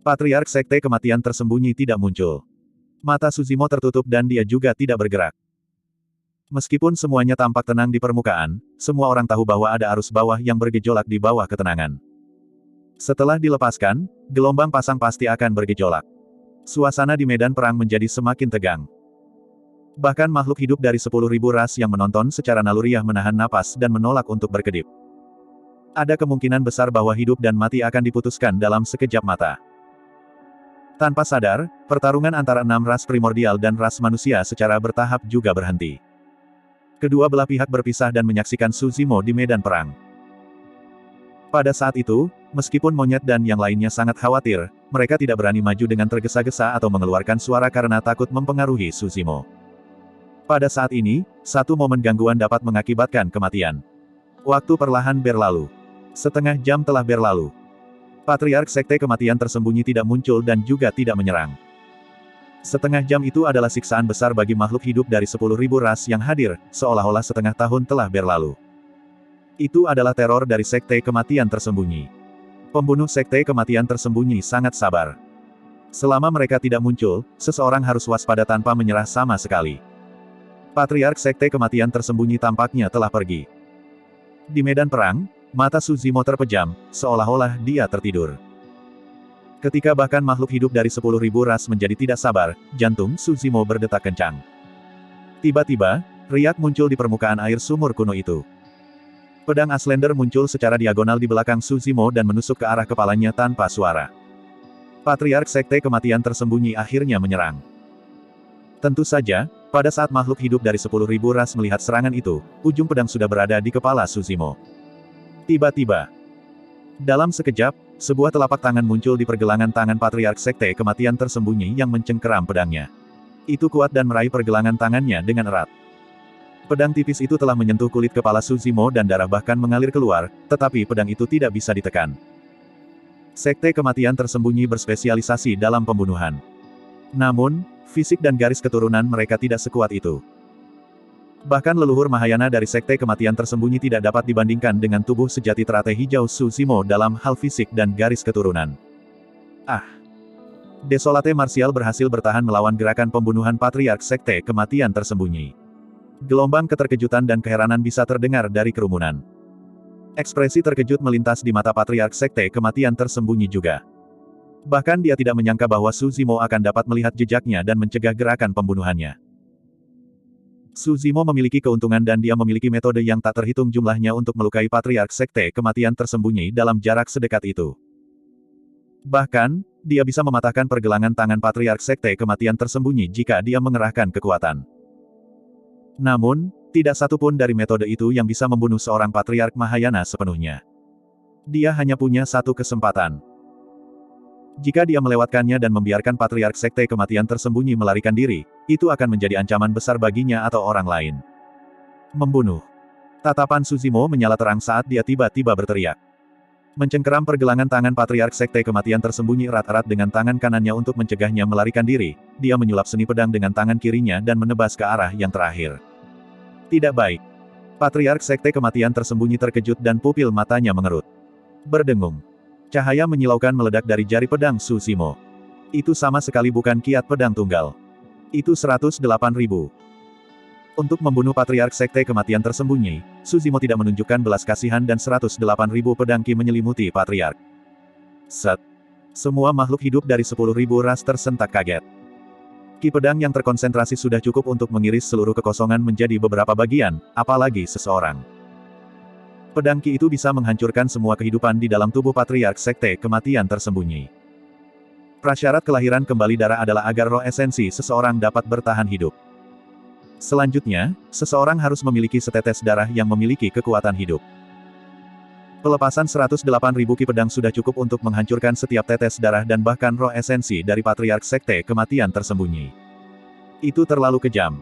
Patriark Sekte Kematian Tersembunyi tidak muncul. Mata Suzimo tertutup dan dia juga tidak bergerak. Meskipun semuanya tampak tenang di permukaan, semua orang tahu bahwa ada arus bawah yang bergejolak di bawah ketenangan. Setelah dilepaskan, gelombang pasang pasti akan bergejolak. Suasana di medan perang menjadi semakin tegang. Bahkan makhluk hidup dari 10.000 ras yang menonton secara naluriah menahan napas dan menolak untuk berkedip. Ada kemungkinan besar bahwa hidup dan mati akan diputuskan dalam sekejap mata. Tanpa sadar, pertarungan antara 6 ras primordial dan ras manusia secara bertahap juga berhenti. Kedua belah pihak berpisah dan menyaksikan Suzimo di medan perang. Pada saat itu, meskipun monyet dan yang lainnya sangat khawatir, mereka tidak berani maju dengan tergesa-gesa atau mengeluarkan suara karena takut mempengaruhi Suzimo. Pada saat ini, satu momen gangguan dapat mengakibatkan kematian. Waktu perlahan berlalu. Setengah jam telah berlalu. Patriark Sekte Kematian Tersembunyi tidak muncul dan juga tidak menyerang. Setengah jam itu adalah siksaan besar bagi makhluk hidup dari 10.000 ras yang hadir, seolah-olah setengah tahun telah berlalu. Itu adalah teror dari Sekte Kematian Tersembunyi. Pembunuh Sekte Kematian Tersembunyi sangat sabar. Selama mereka tidak muncul, seseorang harus waspada tanpa menyerah sama sekali. Patriark Sekte Kematian Tersembunyi tampaknya telah pergi. Di medan perang, mata Suzimo terpejam, seolah-olah dia tertidur. Ketika bahkan makhluk hidup dari 10.000 ras menjadi tidak sabar, jantung Suzimo berdetak kencang. Tiba-tiba, riak muncul di permukaan air sumur kuno itu. Pedang Aslender muncul secara diagonal di belakang Suzimo dan menusuk ke arah kepalanya tanpa suara. Patriark Sekte Kematian Tersembunyi akhirnya menyerang. Tentu saja, pada saat makhluk hidup dari 10.000 ras melihat serangan itu, ujung pedang sudah berada di kepala Suzimo. Tiba-tiba, dalam sekejap, sebuah telapak tangan muncul di pergelangan tangan Patriark Sekte Kematian Tersembunyi yang mencengkeram pedangnya. Itu kuat dan meraih pergelangan tangannya dengan erat. Pedang tipis itu telah menyentuh kulit kepala Suzimo dan darah bahkan mengalir keluar, tetapi pedang itu tidak bisa ditekan. Sekte Kematian Tersembunyi berspesialisasi dalam pembunuhan. Namun, fisik dan garis keturunan mereka tidak sekuat itu. Bahkan leluhur Mahayana dari Sekte Kematian Tersembunyi tidak dapat dibandingkan dengan tubuh sejati teratai hijau Suzimo dalam hal fisik dan garis keturunan. Desolate Martial berhasil bertahan melawan gerakan pembunuhan Patriark Sekte Kematian Tersembunyi. Gelombang keterkejutan dan keheranan bisa terdengar dari kerumunan. Ekspresi terkejut melintas di mata Patriark Sekte Kematian Tersembunyi juga. Bahkan dia tidak menyangka bahwa Suzimo akan dapat melihat jejaknya dan mencegah gerakan pembunuhannya. Suzimo memiliki keuntungan dan dia memiliki metode yang tak terhitung jumlahnya untuk melukai Patriark Sekte Kematian Tersembunyi dalam jarak sedekat itu. Bahkan, dia bisa mematahkan pergelangan tangan Patriark Sekte Kematian Tersembunyi jika dia mengerahkan kekuatan. Namun, tidak satu pun dari metode itu yang bisa membunuh seorang Patriark Mahayana sepenuhnya. Dia hanya punya satu kesempatan. Jika dia melewatkannya dan membiarkan Patriark Sekte Kematian Tersembunyi melarikan diri, itu akan menjadi ancaman besar baginya atau orang lain. Membunuh. Tatapan Suzimo menyala terang saat dia tiba-tiba berteriak. Mencengkeram pergelangan tangan Patriark Sekte Kematian Tersembunyi erat-erat dengan tangan kanannya untuk mencegahnya melarikan diri, dia menyulap seni pedang dengan tangan kirinya dan menebas ke arah yang terakhir. Tidak baik. Patriark Sekte Kematian Tersembunyi terkejut dan pupil matanya mengerut. Berdengung. Cahaya menyilaukan meledak dari jari pedang Suzimo. Itu sama sekali bukan kiat pedang tunggal. Itu 108.000. Untuk membunuh Patriark Sekte Kematian Tersembunyi, Suzimo tidak menunjukkan belas kasihan dan 108.000 pedang ki menyelimuti Patriark. Set. Semua makhluk hidup dari 10.000 ras tersentak kaget. Ki pedang yang terkonsentrasi sudah cukup untuk mengiris seluruh kekosongan menjadi beberapa bagian, apalagi seseorang. Pedang ki itu bisa menghancurkan semua kehidupan di dalam tubuh Patriark Sekte Kematian Tersembunyi. Prasyarat kelahiran kembali darah adalah agar roh esensi seseorang dapat bertahan hidup. Selanjutnya, seseorang harus memiliki setetes darah yang memiliki kekuatan hidup. Pelepasan 108.000 ki pedang sudah cukup untuk menghancurkan setiap tetes darah dan bahkan roh esensi dari Patriark Sekte Kematian Tersembunyi. Itu terlalu kejam.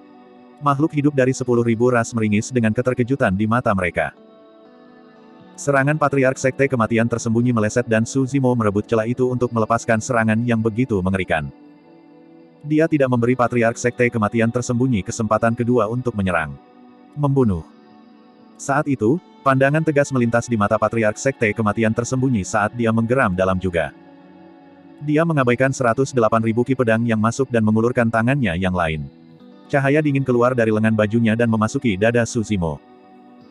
Makhluk hidup dari 10.000 ras meringis dengan keterkejutan di mata mereka. Serangan Patriark Sekte Kematian Tersembunyi meleset dan Suzimo merebut celah itu untuk melepaskan serangan yang begitu mengerikan. Dia tidak memberi Patriark Sekte Kematian Tersembunyi kesempatan kedua untuk menyerang. Membunuh. Saat itu, pandangan tegas melintas di mata Patriark Sekte Kematian Tersembunyi saat dia menggeram dalam juga. Dia mengabaikan 108.000 ki pedang yang masuk dan mengulurkan tangannya yang lain. Cahaya dingin keluar dari lengan bajunya dan memasuki dada Suzimo.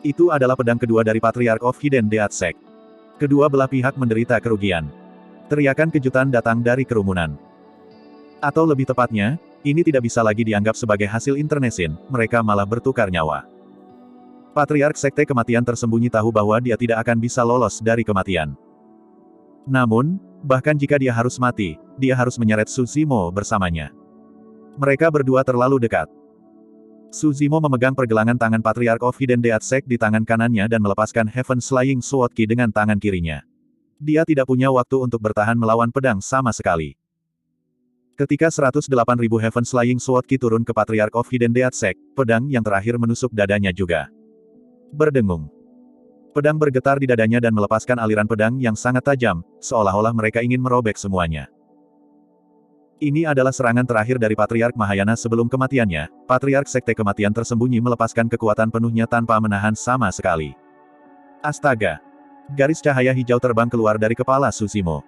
Itu adalah pedang kedua dari Patriark of Hidden Death Sect. Kedua belah pihak menderita kerugian. Teriakan kejutan datang dari kerumunan. Atau lebih tepatnya, ini tidak bisa lagi dianggap sebagai hasil internecine, mereka malah bertukar nyawa. Patriark Sekte Kematian Tersembunyi tahu bahwa dia tidak akan bisa lolos dari kematian. Namun, bahkan jika dia harus mati, dia harus menyeret Suzimo bersamanya. Mereka berdua terlalu dekat. Suzimo memegang pergelangan tangan Patriark of Hidden Death Sect di tangan kanannya dan melepaskan Heaven Slaying Sword Ki dengan tangan kirinya. Dia tidak punya waktu untuk bertahan melawan pedang sama sekali. Ketika 108.000 Heaven Slaying Sword Ki turun ke Patriark of Hidden Death Sect, pedang yang terakhir menusuk dadanya juga. Berdengung. Pedang bergetar di dadanya dan melepaskan aliran pedang yang sangat tajam, seolah-olah mereka ingin merobek semuanya. Ini adalah serangan terakhir dari Patriark Mahayana sebelum kematiannya. Patriark Sekte Kematian Tersembunyi melepaskan kekuatan penuhnya tanpa menahan sama sekali. Astaga! Garis cahaya hijau terbang keluar dari kepala Susimo.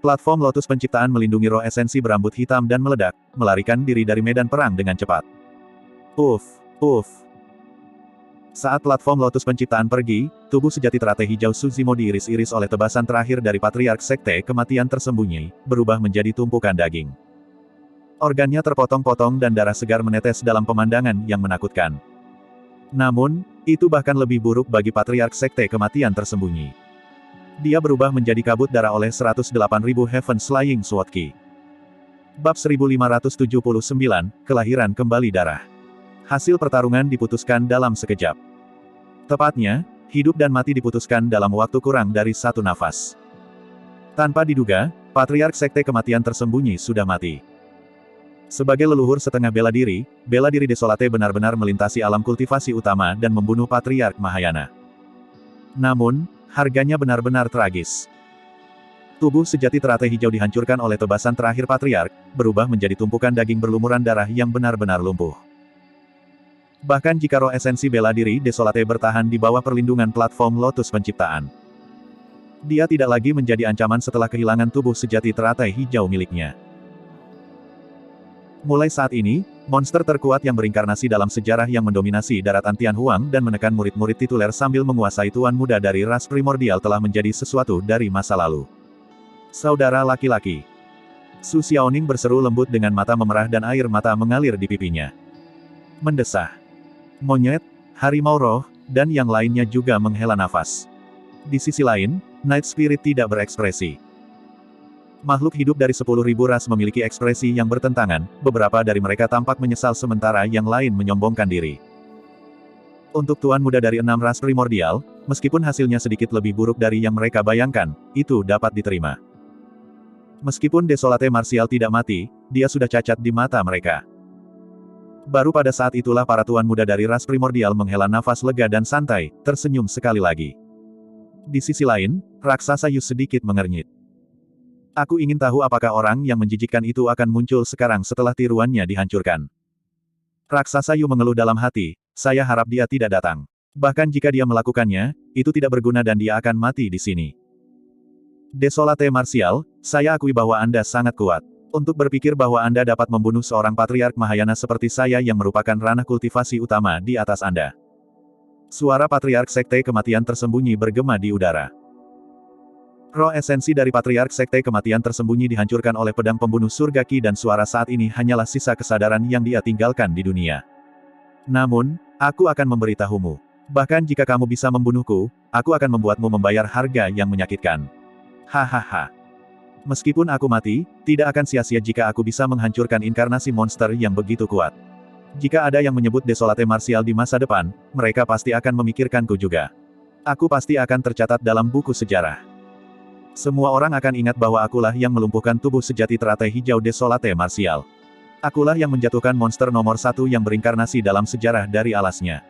Platform Lotus Penciptaan melindungi roh esensi berambut hitam dan meledak, melarikan diri dari medan perang dengan cepat. Uff, uff. Saat platform Lotus Penciptaan pergi, tubuh sejati teratai hijau Susimo diiris-iris oleh tebasan terakhir dari Patriark Sekte Kematian Tersembunyi, berubah menjadi tumpukan daging. Organnya terpotong-potong dan darah segar menetes dalam pemandangan yang menakutkan. Namun, itu bahkan lebih buruk bagi Patriark Sekte Kematian Tersembunyi. Dia berubah menjadi kabut darah oleh 108.000 Heaven Flying Sword Ki. Bab 1579, Kelahiran Kembali Darah. Hasil pertarungan diputuskan dalam sekejap. Tepatnya, hidup dan mati diputuskan dalam waktu kurang dari 1 nafas. Tanpa diduga, Patriark Sekte Kematian Tersembunyi sudah mati. Sebagai leluhur setengah bela diri Desolate benar-benar melintasi alam kultivasi utama dan membunuh Patriark Mahayana. Namun, harganya benar-benar tragis. Tubuh sejati teratai hijau dihancurkan oleh tebasan terakhir Patriark, berubah menjadi tumpukan daging berlumuran darah yang benar-benar lumpuh. Bahkan jika roh esensi bela diri Desolate bertahan di bawah perlindungan platform Lotus Penciptaan, dia tidak lagi menjadi ancaman setelah kehilangan tubuh sejati teratai hijau miliknya. Mulai saat ini, monster terkuat yang berinkarnasi dalam sejarah yang mendominasi daratan Tianhuang dan menekan murid-murid tituler sambil menguasai tuan muda dari ras primordial telah menjadi sesuatu dari masa lalu. Saudara laki-laki. Su Xiaoning berseru lembut dengan mata memerah dan air mata mengalir di pipinya. Mendesah. Monyet, harimau roh, dan yang lainnya juga menghela nafas. Di sisi lain, Night Spirit tidak berekspresi. Makhluk hidup dari 10.000 ras memiliki ekspresi yang bertentangan, beberapa dari mereka tampak menyesal sementara yang lain menyombongkan diri. Untuk tuan muda dari 6 ras primordial, meskipun hasilnya sedikit lebih buruk dari yang mereka bayangkan, itu dapat diterima. Meskipun Desolate Martial tidak mati, dia sudah cacat di mata mereka. Baru pada saat itulah para tuan muda dari ras primordial menghela nafas lega dan santai, tersenyum sekali lagi. Di sisi lain, raksasa Yu sedikit mengernyit. Aku ingin tahu apakah orang yang menjijikkan itu akan muncul sekarang setelah tiruannya dihancurkan. Raksasa Yu mengeluh dalam hati, saya harap dia tidak datang. Bahkan jika dia melakukannya, itu tidak berguna dan dia akan mati di sini. Desolate Martial, saya akui bahwa Anda sangat kuat. Untuk berpikir bahwa Anda dapat membunuh seorang Patriark Mahayana seperti saya yang merupakan ranah kultivasi utama di atas Anda. Suara Patriark Sekte Kematian Tersembunyi bergema di udara. Roh esensi dari Patriark Sekte Kematian Tersembunyi dihancurkan oleh pedang pembunuh surga Ki dan suara saat ini hanyalah sisa kesadaran yang dia tinggalkan di dunia. Namun, aku akan memberitahumu. Bahkan jika kamu bisa membunuhku, aku akan membuatmu membayar harga yang menyakitkan. Hahaha. Meskipun aku mati, tidak akan sia-sia jika aku bisa menghancurkan inkarnasi monster yang begitu kuat. Jika ada yang menyebut Desolate Martial di masa depan, mereka pasti akan memikirkanku juga. Aku pasti akan tercatat dalam buku sejarah. Semua orang akan ingat bahwa akulah yang melumpuhkan tubuh sejati teratai hijau Desolate Martial. Akulah yang menjatuhkan monster nomor 1 yang berinkarnasi dalam sejarah dari alasnya.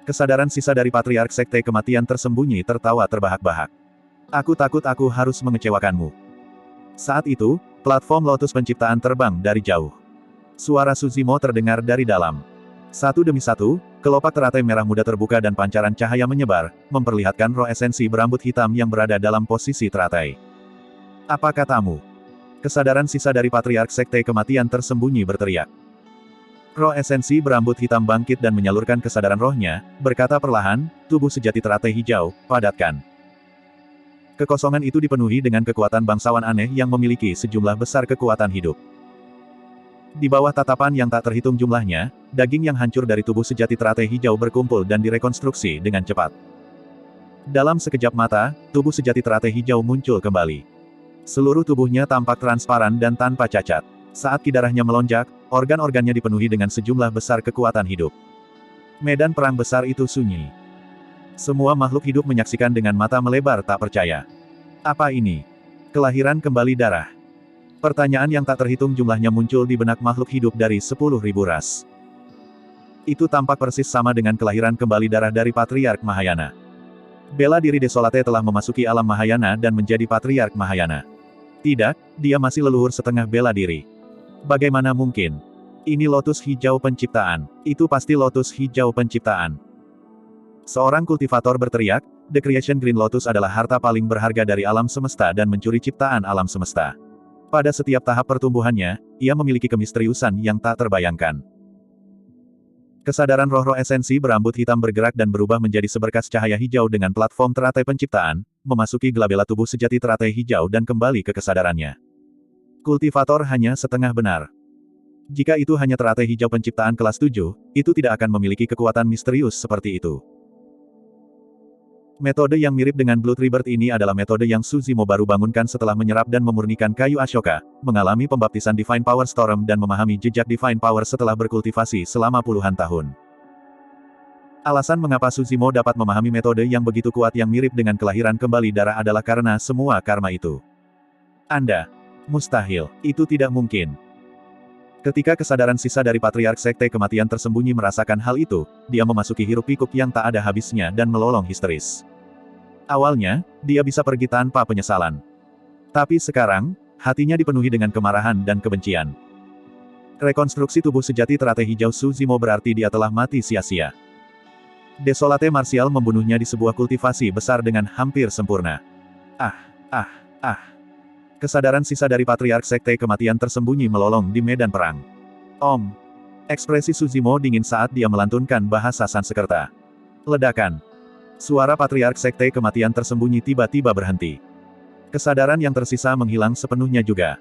Kesadaran sisa dari Patriark Sekte Kematian Tersembunyi tertawa terbahak-bahak. Aku takut aku harus mengecewakanmu. Saat itu, platform Lotus Penciptaan terbang dari jauh. Suara Suzimo terdengar dari dalam. Satu demi satu, kelopak teratai merah muda terbuka dan pancaran cahaya menyebar, memperlihatkan roh esensi berambut hitam yang berada dalam posisi teratai. Apa katamu? Kesadaran sisa dari Patriark Sekte Kematian Tersembunyi berteriak. Roh esensi berambut hitam bangkit dan menyalurkan kesadaran rohnya, berkata perlahan, tubuh sejati teratai hijau, padatkan. Kekosongan itu dipenuhi dengan kekuatan bangsawan aneh yang memiliki sejumlah besar kekuatan hidup. Di bawah tatapan yang tak terhitung jumlahnya, daging yang hancur dari tubuh sejati teratai hijau berkumpul dan direkonstruksi dengan cepat. Dalam sekejap mata, tubuh sejati teratai hijau muncul kembali. Seluruh tubuhnya tampak transparan dan tanpa cacat. Saat ki darahnya melonjak, organ-organnya dipenuhi dengan sejumlah besar kekuatan hidup. Medan perang besar itu sunyi. Semua makhluk hidup menyaksikan dengan mata melebar tak percaya. Apa ini? Kelahiran kembali darah. Pertanyaan yang tak terhitung jumlahnya muncul di benak makhluk hidup dari 10.000 ras. Itu tampak persis sama dengan kelahiran kembali darah dari Patriark Mahayana. Bela diri Desolate telah memasuki alam Mahayana dan menjadi Patriark Mahayana. Tidak, dia masih leluhur setengah bela diri. Bagaimana mungkin? Ini lotus hijau penciptaan. Itu pasti lotus hijau penciptaan. Seorang kultivator berteriak, The Creation Green Lotus adalah harta paling berharga dari alam semesta dan mencuri ciptaan alam semesta. Pada setiap tahap pertumbuhannya, ia memiliki kemisteriusan yang tak terbayangkan. Kesadaran roh-roh esensi berambut hitam bergerak dan berubah menjadi seberkas cahaya hijau dengan platform teratai penciptaan, memasuki gelabela tubuh sejati teratai hijau dan kembali ke kesadarannya. Kultivator hanya setengah benar. Jika itu hanya teratai hijau penciptaan kelas 7, itu tidak akan memiliki kekuatan misterius seperti itu. Metode yang mirip dengan Blood Rebirth ini adalah metode yang Suzimo baru bangunkan setelah menyerap dan memurnikan kayu Ashoka, mengalami pembaptisan Divine Power Storm dan memahami jejak Divine Power setelah berkultivasi selama puluhan tahun. Alasan mengapa Suzimo dapat memahami metode yang begitu kuat yang mirip dengan kelahiran kembali darah adalah karena semua karma itu. Anda. Mustahil. Itu tidak mungkin. Ketika kesadaran sisa dari Patriark Sekte Kematian Tersembunyi merasakan hal itu, dia memasuki hiruk-pikuk yang tak ada habisnya dan melolong histeris. Awalnya, dia bisa pergi tanpa penyesalan. Tapi sekarang, hatinya dipenuhi dengan kemarahan dan kebencian. Rekonstruksi tubuh sejati teratai hijau Suzimo berarti dia telah mati sia-sia. Desolate Martial membunuhnya di sebuah kultivasi besar dengan hampir sempurna. Kesadaran sisa dari Patriark Sekte Kematian Tersembunyi melolong di medan perang. Om. Ekspresi Suzimo dingin saat dia melantunkan bahasa Sanskerta. Ledakan. Suara Patriark Sekte Kematian Tersembunyi tiba-tiba berhenti. Kesadaran yang tersisa menghilang sepenuhnya juga.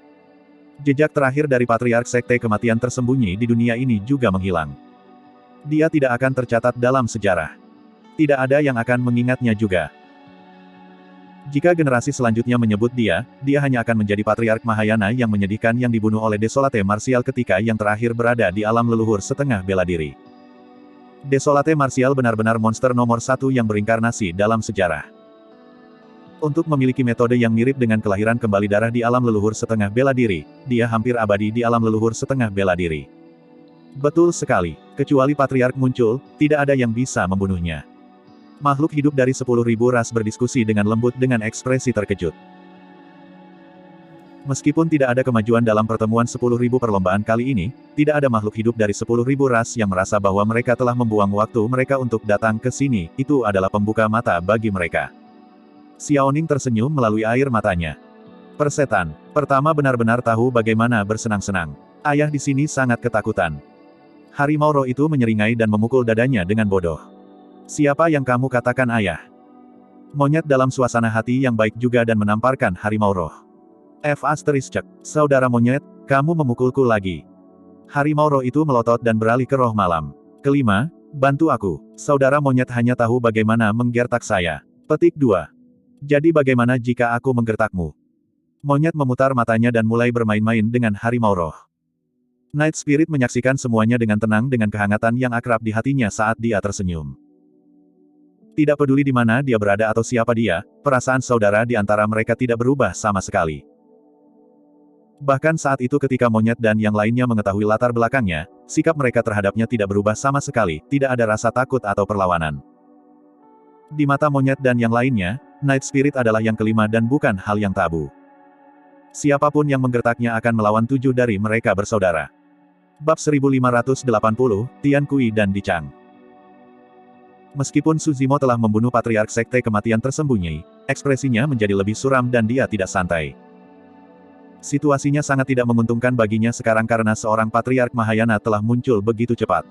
Jejak terakhir dari Patriark Sekte Kematian Tersembunyi di dunia ini juga menghilang. Dia tidak akan tercatat dalam sejarah. Tidak ada yang akan mengingatnya juga. Jika generasi selanjutnya menyebut dia hanya akan menjadi Patriark Mahayana yang menyedihkan yang dibunuh oleh Desolate Martial ketika yang terakhir berada di alam leluhur setengah bela diri. Desolate Martial benar-benar monster nomor 1 yang berinkarnasi dalam sejarah. Untuk memiliki metode yang mirip dengan kelahiran kembali darah di alam leluhur setengah bela diri, dia hampir abadi di alam leluhur setengah bela diri. Betul sekali, kecuali Patriark muncul, tidak ada yang bisa membunuhnya. Makhluk hidup dari 10.000 ras berdiskusi dengan lembut dengan ekspresi terkejut. Meskipun tidak ada kemajuan dalam pertemuan 10.000 perlombaan kali ini, tidak ada makhluk hidup dari 10.000 ras yang merasa bahwa mereka telah membuang waktu mereka untuk datang ke sini, itu adalah pembuka mata bagi mereka. Xiaoning tersenyum melalui air matanya. Persetan, pertama benar-benar tahu bagaimana bersenang-senang. Ayah di sini sangat ketakutan. Harimau roh itu menyeringai dan memukul dadanya dengan bodoh. Siapa yang kamu katakan ayah? Monyet dalam suasana hati yang baik juga dan menamparkan harimau roh. Saudara monyet, kamu memukulku lagi. Harimau roh itu melotot dan beralih ke roh malam. Kelima, bantu aku. Saudara monyet hanya tahu bagaimana menggertak saya. Petik 2. Jadi bagaimana jika aku menggertakmu? Monyet memutar matanya dan mulai bermain-main dengan harimau roh. Night Spirit menyaksikan semuanya dengan tenang dengan kehangatan yang akrab di hatinya saat dia tersenyum. Tidak peduli di mana dia berada atau siapa dia, perasaan saudara di antara mereka tidak berubah sama sekali. Bahkan saat itu ketika monyet dan yang lainnya mengetahui latar belakangnya, sikap mereka terhadapnya tidak berubah sama sekali, tidak ada rasa takut atau perlawanan. Di mata monyet dan yang lainnya, Night Spirit adalah yang kelima dan bukan hal yang tabu. Siapapun yang menggertaknya akan melawan 7 dari mereka bersaudara. Bab 1580, Tian Kui dan Di Chang. Meskipun Suzimo telah membunuh Patriark Sekte Kematian Tersembunyi, ekspresinya menjadi lebih suram dan dia tidak santai. Situasinya sangat tidak menguntungkan baginya sekarang karena seorang Patriark Mahayana telah muncul begitu cepat.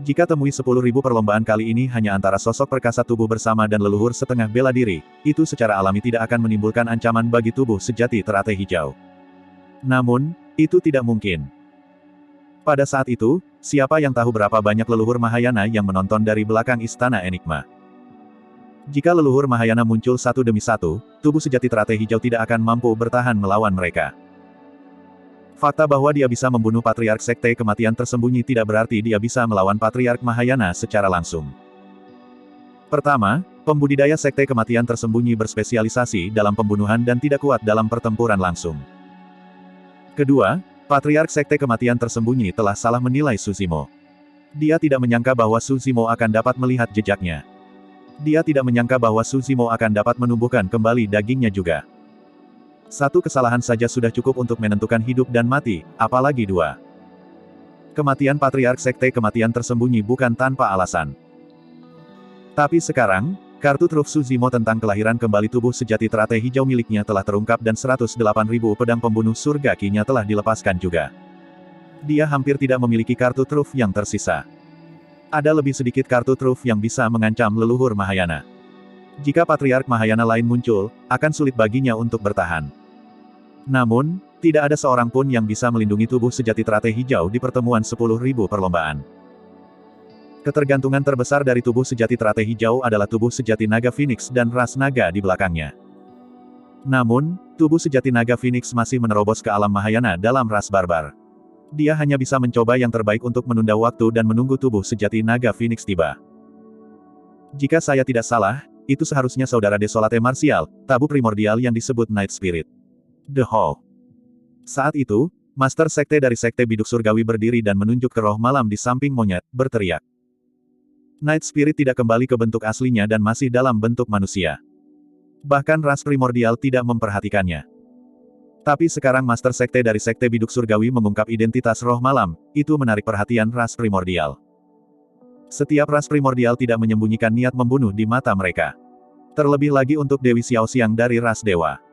Jika temui 10.000 perlombaan kali ini hanya antara sosok perkasa tubuh bersama dan leluhur setengah bela diri, itu secara alami tidak akan menimbulkan ancaman bagi tubuh sejati teratai hijau. Namun, itu tidak mungkin. Pada saat itu, siapa yang tahu berapa banyak leluhur Mahayana yang menonton dari belakang Istana Enigma? Jika leluhur Mahayana muncul satu demi satu, tubuh sejati teratai hijau tidak akan mampu bertahan melawan mereka. Fakta bahwa dia bisa membunuh Patriark Sekte Kematian Tersembunyi tidak berarti dia bisa melawan Patriark Mahayana secara langsung. Pertama, pembudidaya Sekte Kematian Tersembunyi berspesialisasi dalam pembunuhan dan tidak kuat dalam pertempuran langsung. Kedua, Patriark Sekte Kematian Tersembunyi telah salah menilai Suzimo. Dia tidak menyangka bahwa Suzimo akan dapat melihat jejaknya. Dia tidak menyangka bahwa Suzimo akan dapat menumbuhkan kembali dagingnya juga. Satu kesalahan saja sudah cukup untuk menentukan hidup dan mati, apalagi dua. Kematian Patriark Sekte Kematian tersembunyi bukan tanpa alasan. Tapi sekarang, kartu truf Suzimo tentang kelahiran kembali tubuh sejati teratai hijau miliknya telah terungkap dan 108.000 pedang pembunuh surga Ki-nya telah dilepaskan juga. Dia hampir tidak memiliki kartu truf yang tersisa. Ada lebih sedikit kartu truf yang bisa mengancam leluhur Mahayana. Jika Patriark Mahayana lain muncul, akan sulit baginya untuk bertahan. Namun, tidak ada seorang pun yang bisa melindungi tubuh sejati teratai hijau di pertemuan 10.000 perlombaan. Ketergantungan terbesar dari tubuh sejati teratai hijau adalah tubuh sejati naga Phoenix dan ras naga di belakangnya. Namun, tubuh sejati naga Phoenix masih menerobos ke alam Mahayana dalam ras barbar. Dia hanya bisa mencoba yang terbaik untuk menunda waktu dan menunggu tubuh sejati naga Phoenix tiba. Jika saya tidak salah, itu seharusnya saudara Desolate Martial, tabu primordial yang disebut Night Spirit. The Hall. Saat itu, Master Sekte dari Sekte Biduk Surgawi berdiri dan menunjuk ke roh malam di samping monyet, berteriak. Night Spirit tidak kembali ke bentuk aslinya dan masih dalam bentuk manusia. Bahkan ras primordial tidak memperhatikannya. Tapi sekarang Master Sekte dari Sekte Biduk Surgawi mengungkap identitas roh malam, itu menarik perhatian ras primordial. Setiap ras primordial tidak menyembunyikan niat membunuh di mata mereka. Terlebih lagi untuk Dewi Xiaoxiang dari ras dewa.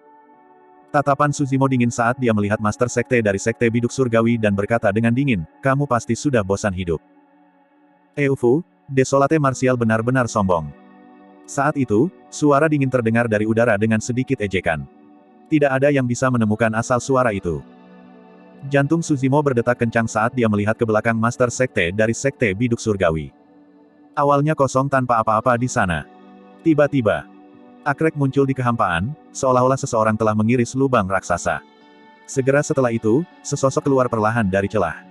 Tatapan Suzimo dingin saat dia melihat Master Sekte dari Sekte Biduk Surgawi dan berkata dengan dingin, kamu pasti sudah bosan hidup. Eufu, Desolate Martial benar-benar sombong. Saat itu, suara dingin terdengar dari udara dengan sedikit ejekan. Tidak ada yang bisa menemukan asal suara itu. Jantung Suzimo berdetak kencang saat dia melihat ke belakang Master Sekte dari Sekte Biduk Surgawi. Awalnya kosong tanpa apa-apa di sana. Tiba-tiba, Akrek muncul di kehampaan, seolah-olah seseorang telah mengiris lubang raksasa. Segera setelah itu, sesosok keluar perlahan dari celah.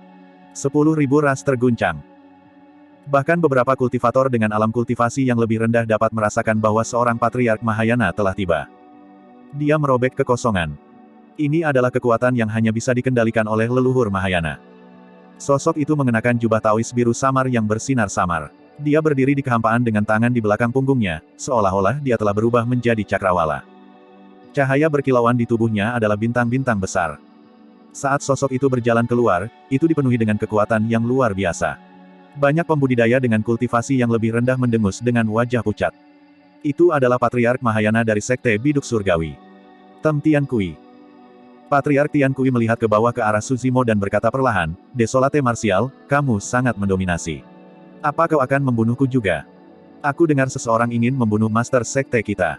10.000 ras terguncang. Bahkan beberapa kultivator dengan alam kultivasi yang lebih rendah dapat merasakan bahwa seorang Patriark Mahayana telah tiba. Dia merobek kekosongan. Ini adalah kekuatan yang hanya bisa dikendalikan oleh leluhur Mahayana. Sosok itu mengenakan jubah Taois biru samar yang bersinar samar. Dia berdiri di kehampaan dengan tangan di belakang punggungnya, seolah-olah dia telah berubah menjadi cakrawala. Cahaya berkilauan di tubuhnya adalah bintang-bintang besar. Saat sosok itu berjalan keluar, itu dipenuhi dengan kekuatan yang luar biasa. Banyak pembudidaya dengan kultivasi yang lebih rendah mendengus dengan wajah pucat. Itu adalah Patriark Mahayana dari Sekte Biduk Surgawi. Tem Tian Kui. Patriark Tian Kui melihat ke bawah ke arah Suzimo dan berkata perlahan, Desolate Martial, kamu sangat mendominasi. Apa kau akan membunuhku juga? Aku dengar seseorang ingin membunuh Master Sekte kita.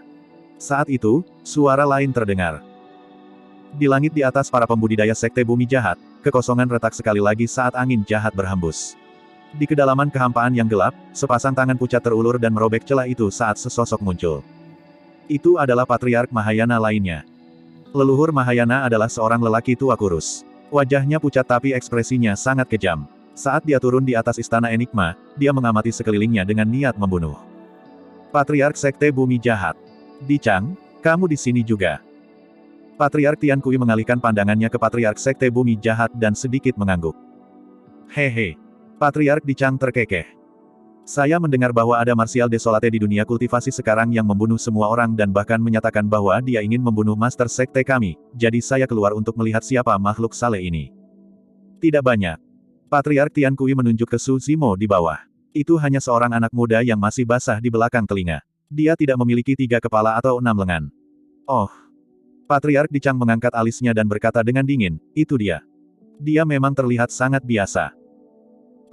Saat itu, suara lain terdengar. Di langit di atas para pembudidaya Sekte Bumi Jahat, kekosongan retak sekali lagi saat angin jahat berhembus. Di kedalaman kehampaan yang gelap, sepasang tangan pucat terulur dan merobek celah itu saat sesosok muncul. Itu adalah Patriark Mahayana lainnya. Leluhur Mahayana adalah seorang lelaki tua kurus. Wajahnya pucat tapi ekspresinya sangat kejam. Saat dia turun di atas istana Enigma, dia mengamati sekelilingnya dengan niat membunuh. Patriark Sekte Bumi Jahat. Di Chang, kamu di sini juga. Patriark Tian Kui mengalihkan pandangannya ke Patriark Sekte Bumi Jahat dan sedikit mengangguk. Hehe. Patriark Di Chang terkekeh. Saya mendengar bahwa ada Martial Desolate di dunia kultivasi sekarang yang membunuh semua orang dan bahkan menyatakan bahwa dia ingin membunuh Master Sekte kami, jadi saya keluar untuk melihat siapa makhluk saleh ini. Tidak banyak. Patriark Tian Kui menunjuk ke Suzimo di bawah. Itu hanya seorang anak muda yang masih basah di belakang telinga. Dia tidak memiliki 3 kepala atau 6 lengan. Oh. Patriark Di Chang mengangkat alisnya dan berkata dengan dingin, itu dia. Dia memang terlihat sangat biasa.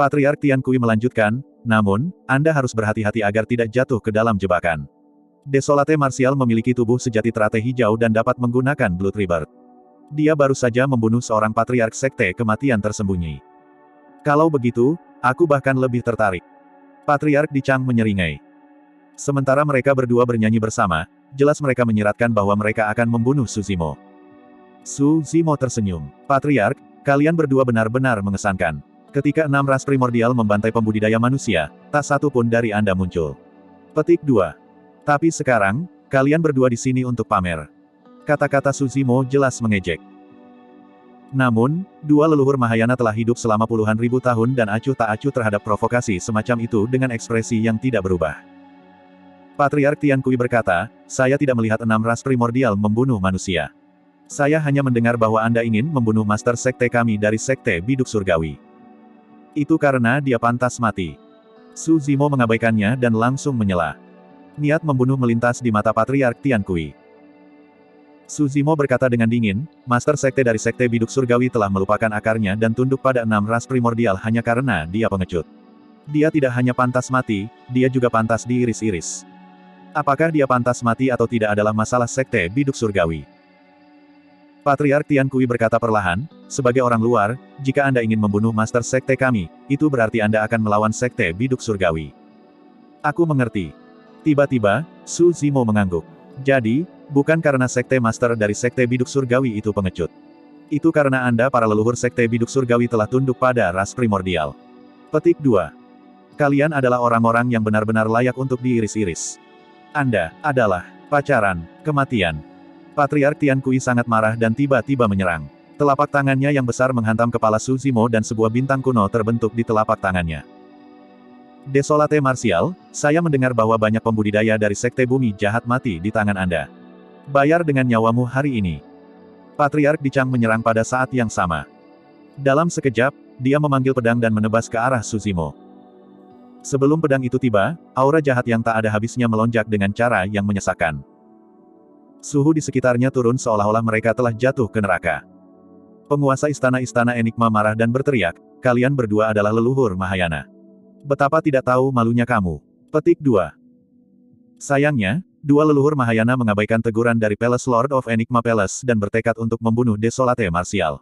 Patriark Tian Kui melanjutkan, namun, Anda harus berhati-hati agar tidak jatuh ke dalam jebakan. Desolate Martial memiliki tubuh sejati teratai hijau dan dapat menggunakan Blood Rebirth. Dia baru saja membunuh seorang Patriark Sekte Kematian tersembunyi. Kalau begitu, aku bahkan lebih tertarik. Patriark Di Chang menyeringai. Sementara mereka berdua bernyanyi bersama, jelas mereka menyiratkan bahwa mereka akan membunuh Suzimo. Suzimo tersenyum. Patriark, kalian berdua benar-benar mengesankan. Ketika 6 ras primordial membantai pembudidaya manusia, tak satu pun dari Anda muncul. Petik 2. Tapi sekarang, kalian berdua di sini untuk pamer. Kata-kata Suzimo jelas mengejek. Namun, 2 leluhur Mahayana telah hidup selama puluhan ribu tahun dan acuh tak acuh terhadap provokasi semacam itu dengan ekspresi yang tidak berubah. Patriark Tian Kui berkata, saya tidak melihat 6 ras primordial membunuh manusia. Saya hanya mendengar bahwa Anda ingin membunuh master sekte kami dari sekte biduk surgawi. Itu karena dia pantas mati. Su Zimo mengabaikannya dan langsung menyela. Niat membunuh melintas di mata Patriark Tian Kui. Su Zimo berkata dengan dingin, master sekte dari sekte biduk surgawi telah melupakan akarnya dan tunduk pada 6 ras primordial hanya karena dia pengecut. Dia tidak hanya pantas mati, dia juga pantas diiris-iris. Apakah dia pantas mati atau tidak adalah masalah sekte biduk surgawi. Patriark Tian Kui berkata perlahan, sebagai orang luar, jika Anda ingin membunuh master sekte kami, itu berarti Anda akan melawan sekte biduk surgawi. Aku mengerti. Tiba-tiba, Su Zimo mengangguk. Jadi, bukan karena sekte master dari sekte biduk surgawi itu pengecut. Itu karena Anda para leluhur sekte biduk surgawi telah tunduk pada ras primordial. Petik 2. Kalian adalah orang-orang yang benar-benar layak untuk diiris-iris. Anda adalah pacaran kematian. Patriark Tian Kui sangat marah dan tiba-tiba menyerang. Telapak tangannya yang besar menghantam kepala Su Zimo dan sebuah bintang kuno terbentuk di telapak tangannya. Desolate Martial, saya mendengar bahwa banyak pembudidaya dari sekte bumi jahat mati di tangan Anda. Bayar dengan nyawamu hari ini. Patriark Dicang menyerang pada saat yang sama. Dalam sekejap, dia memanggil pedang dan menebas ke arah Su Zimo. Sebelum pedang itu tiba, aura jahat yang tak ada habisnya melonjak dengan cara yang menyesakkan. Suhu di sekitarnya turun seolah-olah mereka telah jatuh ke neraka. Penguasa istana-istana Enigma marah dan berteriak, kalian berdua adalah leluhur Mahayana. Betapa tidak tahu malunya kamu. Petik 2. Sayangnya, dua leluhur Mahayana mengabaikan teguran dari Palace Lord of Enigma Palace dan bertekad untuk membunuh Desolate Martial.